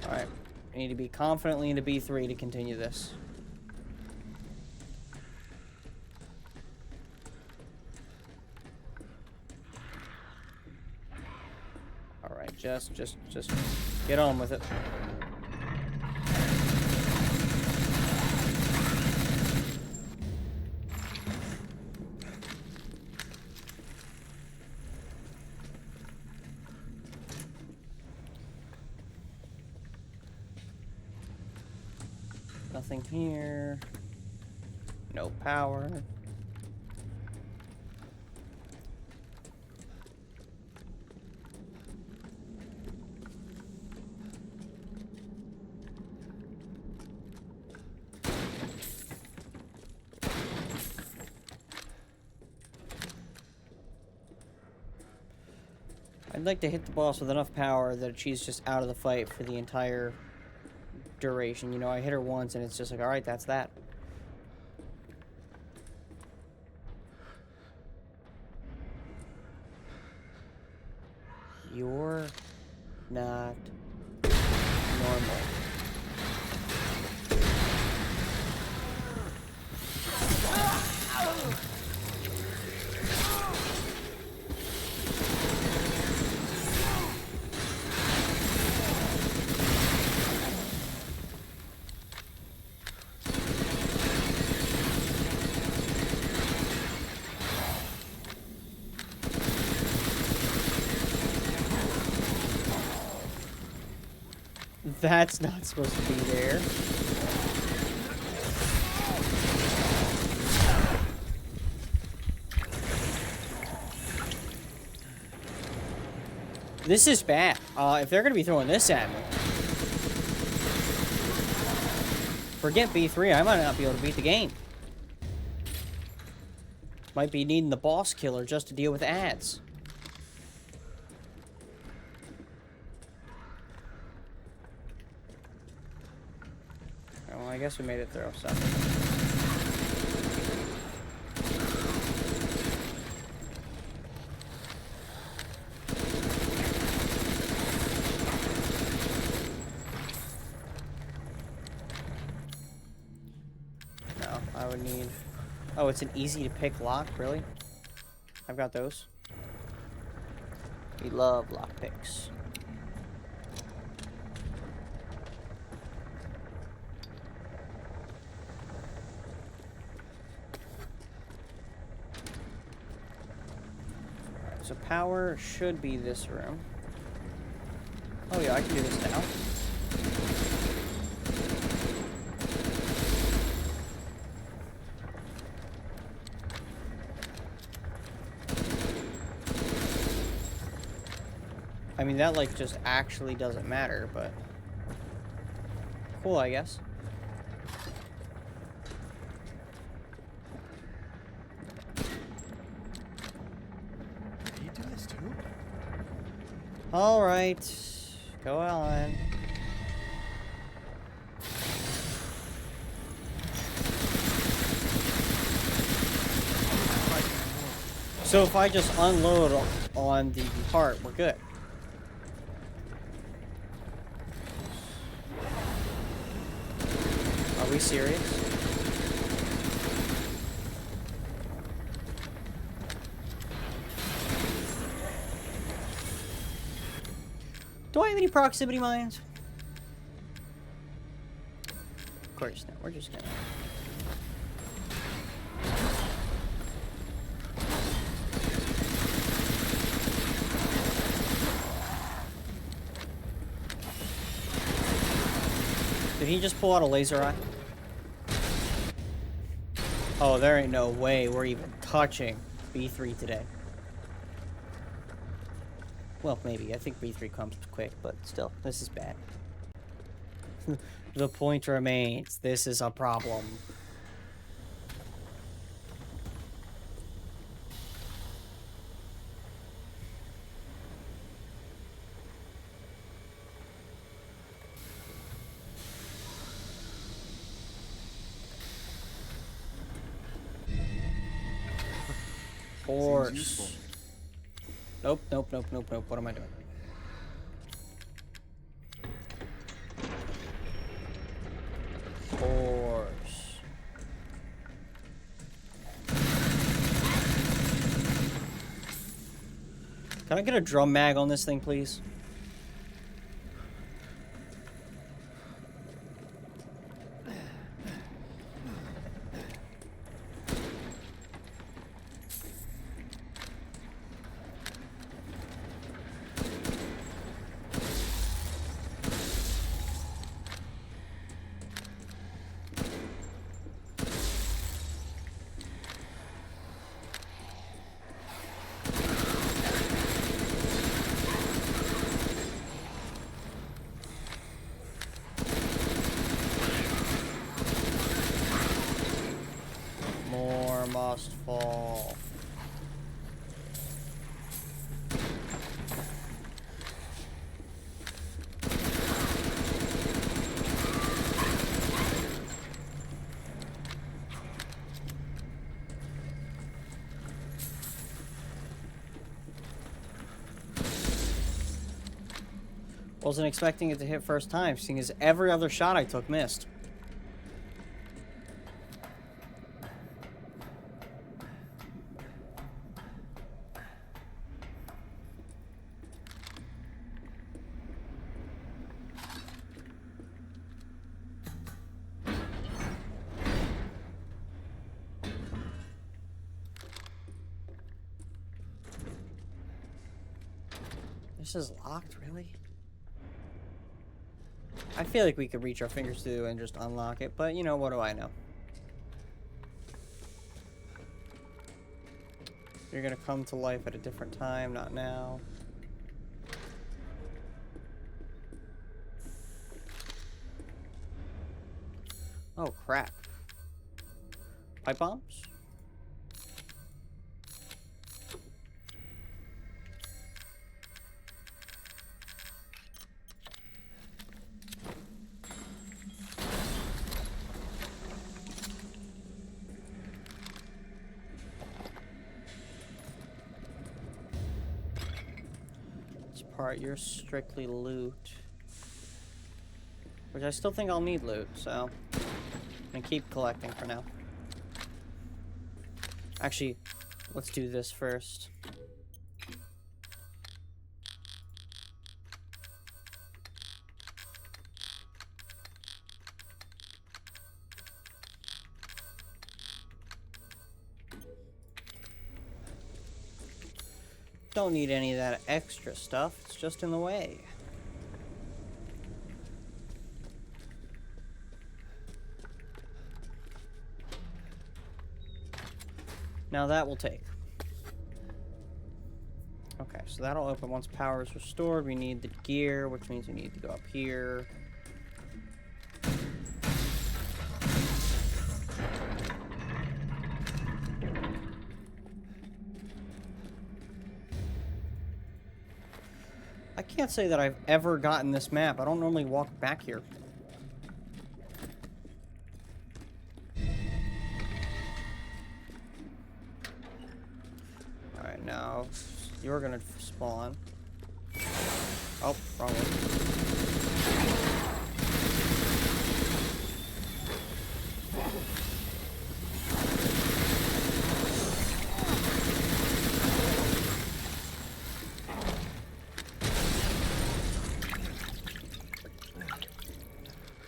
Alright. I need to be confidently into B3 to continue this. Alright, just get on with it. Nothing here. No power. I'd like to hit the boss with enough power that she's just out of the fight for the entire duration. You know, I hit her once and it's just like, alright, that's that. You're not normal. That's not supposed to be there. This is bad. If they're going to be throwing this at me. Forget B3, I might not be able to beat the game. Might be needing the boss killer just to deal with ads. Well, I guess we made it through, so. No, I would need... Oh, it's an easy to pick lock, really? I've got those. We love lock picks. So power should be this room. Oh yeah, I can do this now. I mean, that, like, just actually doesn't matter, but... Cool, I guess. Can you do this too? Alright. Go on. So if I just unload on the cart, we're good. Are we serious? Do I have any proximity mines? Of course not. We're just gonna... Did he just pull out a laser eye? Oh, there ain't no way we're even touching B3 today. Well, maybe. I think B3 comes quick, but still, this is bad. The point remains, this is a problem. Force. Nope, nope, nope, nope, nope. What am I doing? Force. Can I get a drum mag on this thing, please? More must fall. Wasn't expecting it to hit first time, seeing as every other shot I took missed. This is locked, really? I feel like we could reach our fingers through and just unlock it, but you know, what do I know? You're gonna come to life at a different time, not now. Oh, crap. Pipe bombs? Part, you're strictly loot. Which I still think I'll need loot, so I'm gonna keep collecting for now. Actually, let's do this first. don't need any of that extra stuff. It's just in the way. Now that will take. Okay, so that'll open once power is restored. We need the gear, which means we need to go up here. I can't say that I've ever gotten this map. I don't normally walk back here. Alright, now you're gonna spawn. Oh, wrong one.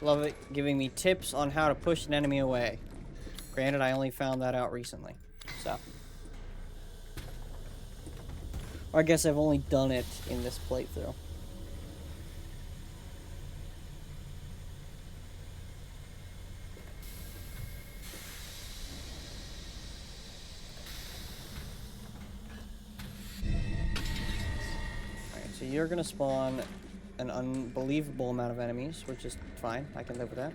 Love it, giving me tips on how to push an enemy away. Granted, I only found that out recently, so. Or I guess I've only done it in this playthrough. Alright, so you're gonna spawn an unbelievable amount of enemies, which is fine. I can live with that.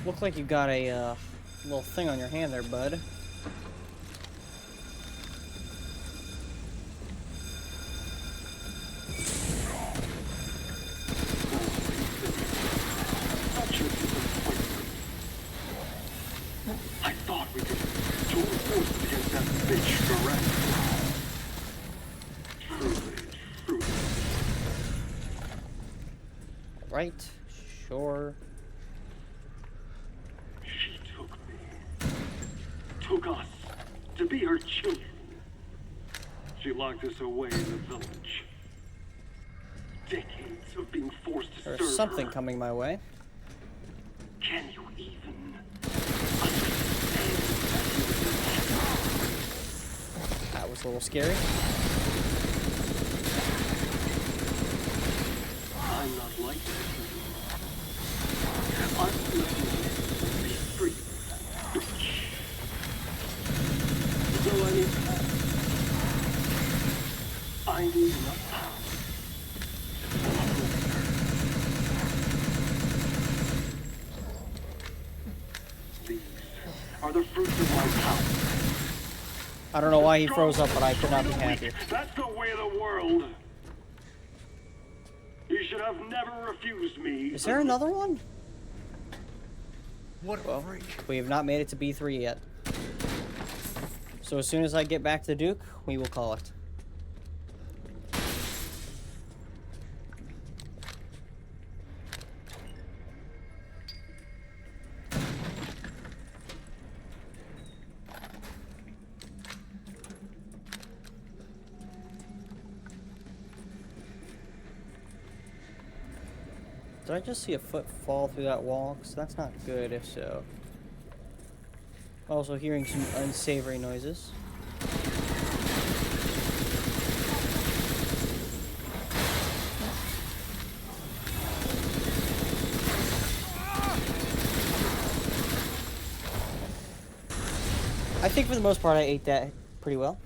Look like you got a little thing on your hand there, bud. I thought we could join forces against that bitch Miranda. Truly. Right, sure. She took me. Took us to be her children. She locked us away in the village. Decades of being forced to serve There's something her. coming my way. Can you even That was a little scary. I'm not like that. I'm looking to be free of that bitch. So I need enough power. These are the fruits of my power. I don't know why he froze up, but I could not be happier. That's the way of the world. You should have never refused me. Is there another one? What a Well, freak. we have not made it to B3 yet. So as soon as I get back to Duke, we will call it. Did I just see a foot fall through that wall? 'Cause that's not good if so. Also hearing some unsavory noises. I think for the most part I ate that pretty well.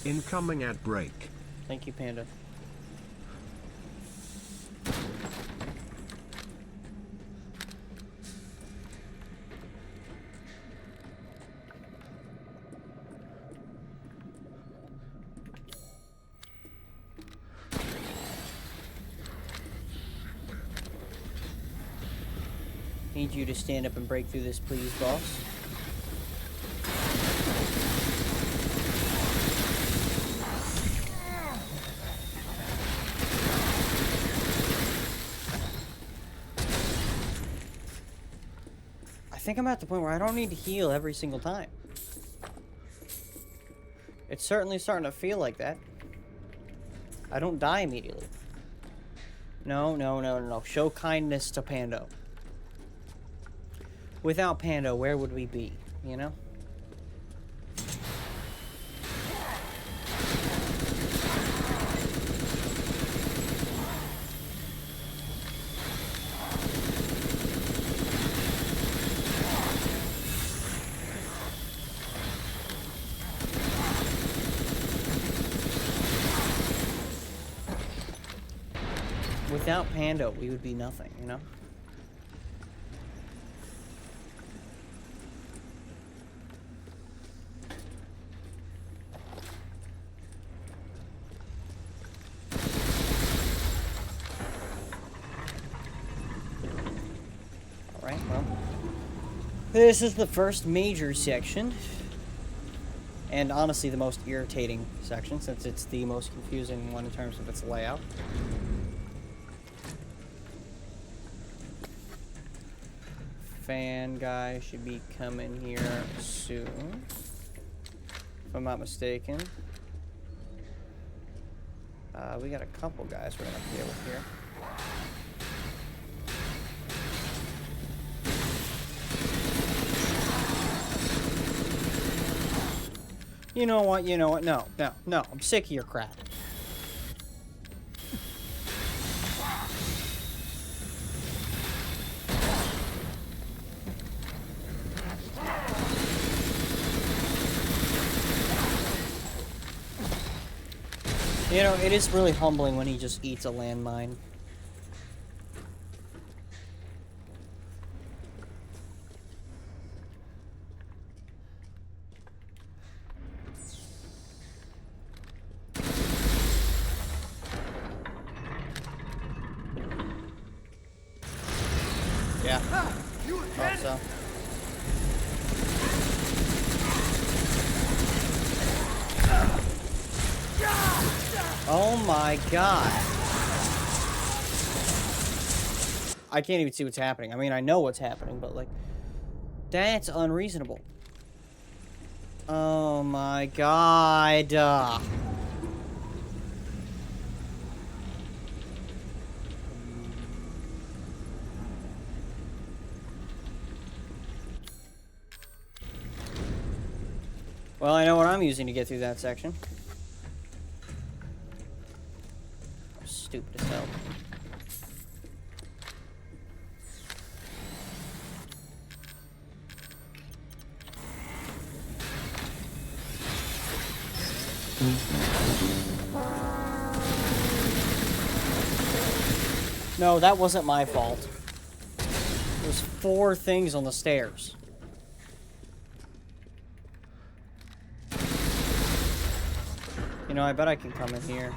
Incoming at break. Thank you, Panda. Need you to stand up and break through this, please, boss. I think I'm at the point where I don't need to heal every single time. It's certainly starting to feel like that. I don't die immediately. No, no, no, no, no. Show kindness to Pando. Without Pando, where would we be? You know? Without Pando, we would be nothing, you know? Alright, well. This is the first major section. And honestly, the most irritating section, since it's the most confusing one in terms of its layout. Fan guy should be coming here soon, if I'm not mistaken. We got a couple guys we're gonna deal with here. You know what? You know what? No, no, no. I'm sick of your crap. You know, it is really humbling when he just eats a landmine. Yeah. Thought so. Oh my god. I can't even see what's happening. I mean, I know what's happening, but like, that's unreasonable. Oh my god. Well, I know what I'm using to get through that section. Stupid as hell. No, that wasn't my fault. There's 4 things on the stairs. You know, I bet I can come in here.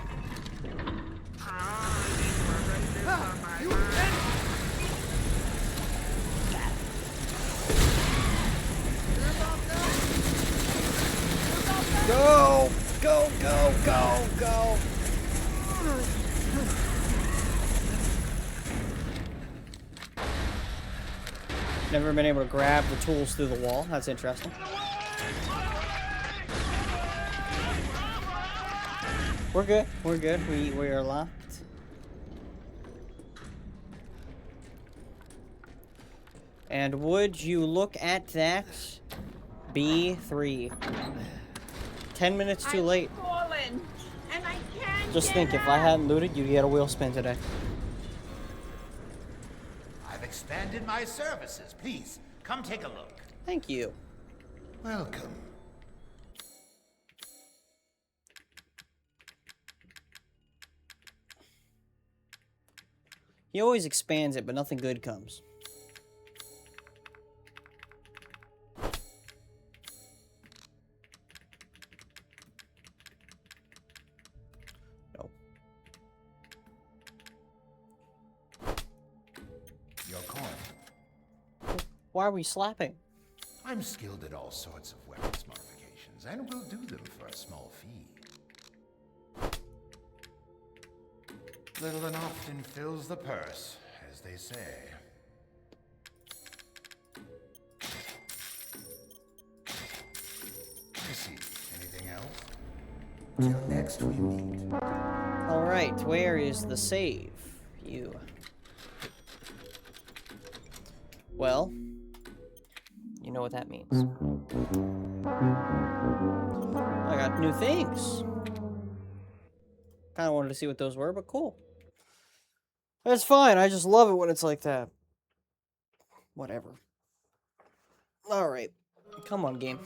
Go! Go, go, go, go! Never been able to grab the tools through the wall. That's interesting. We're good. We're good. We are locked. And would you look at that? B3. 10 minutes too late. Fallen, and I can't Just think, if I hadn't looted, you'd get a wheel spin today. I've expanded my services. Please, come take a look. Thank you. Welcome. He always expands it, but nothing good comes. Nope. Your coin. Why are we slapping? I'm skilled at all sorts of weapons modifications, and will do them for a small fee. Little and often fills the purse, as they say. I see. Anything else? Till next we meet. Alright, where is the save? You. Well, you know what that means. I got new things. Kinda wanted to see what those were, but cool. That's fine, I just love it when it's like that. Whatever. Alright. Come on, game.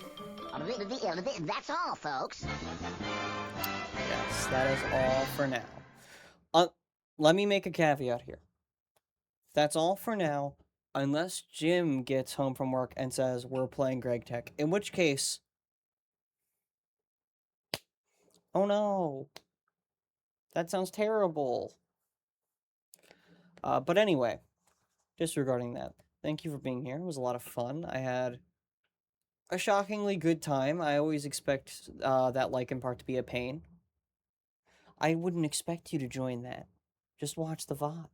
That's all, folks. Yes, that is all for now. Let me make a caveat here. That's all for now, unless Jim gets home from work and says, we're playing Greg Tech. In which case... Oh no. That sounds terrible. But anyway, disregarding that, thank you for being here. It was a lot of fun. I had a shockingly good time. I always expect that Lycan part to be a pain. I wouldn't expect you to join that. Just watch the VOD.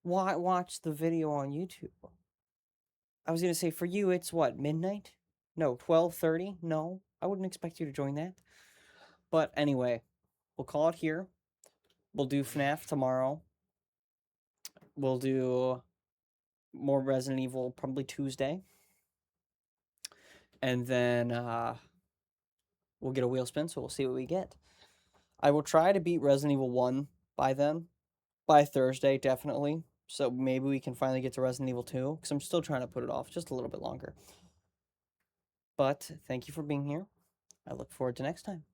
Watch the video on YouTube. I was going to say, for you, it's what, midnight? No, 12:30? No, I wouldn't expect you to join that. But anyway, we'll call it here. We'll do FNAF tomorrow. We'll do more Resident Evil probably Tuesday. And then we'll get a wheel spin, so we'll see what we get. I will try to beat Resident Evil 1 by then. By Thursday, definitely. So maybe we can finally get to Resident Evil 2, because I'm still trying to put it off just a little bit longer. But thank you for being here. I look forward to next time.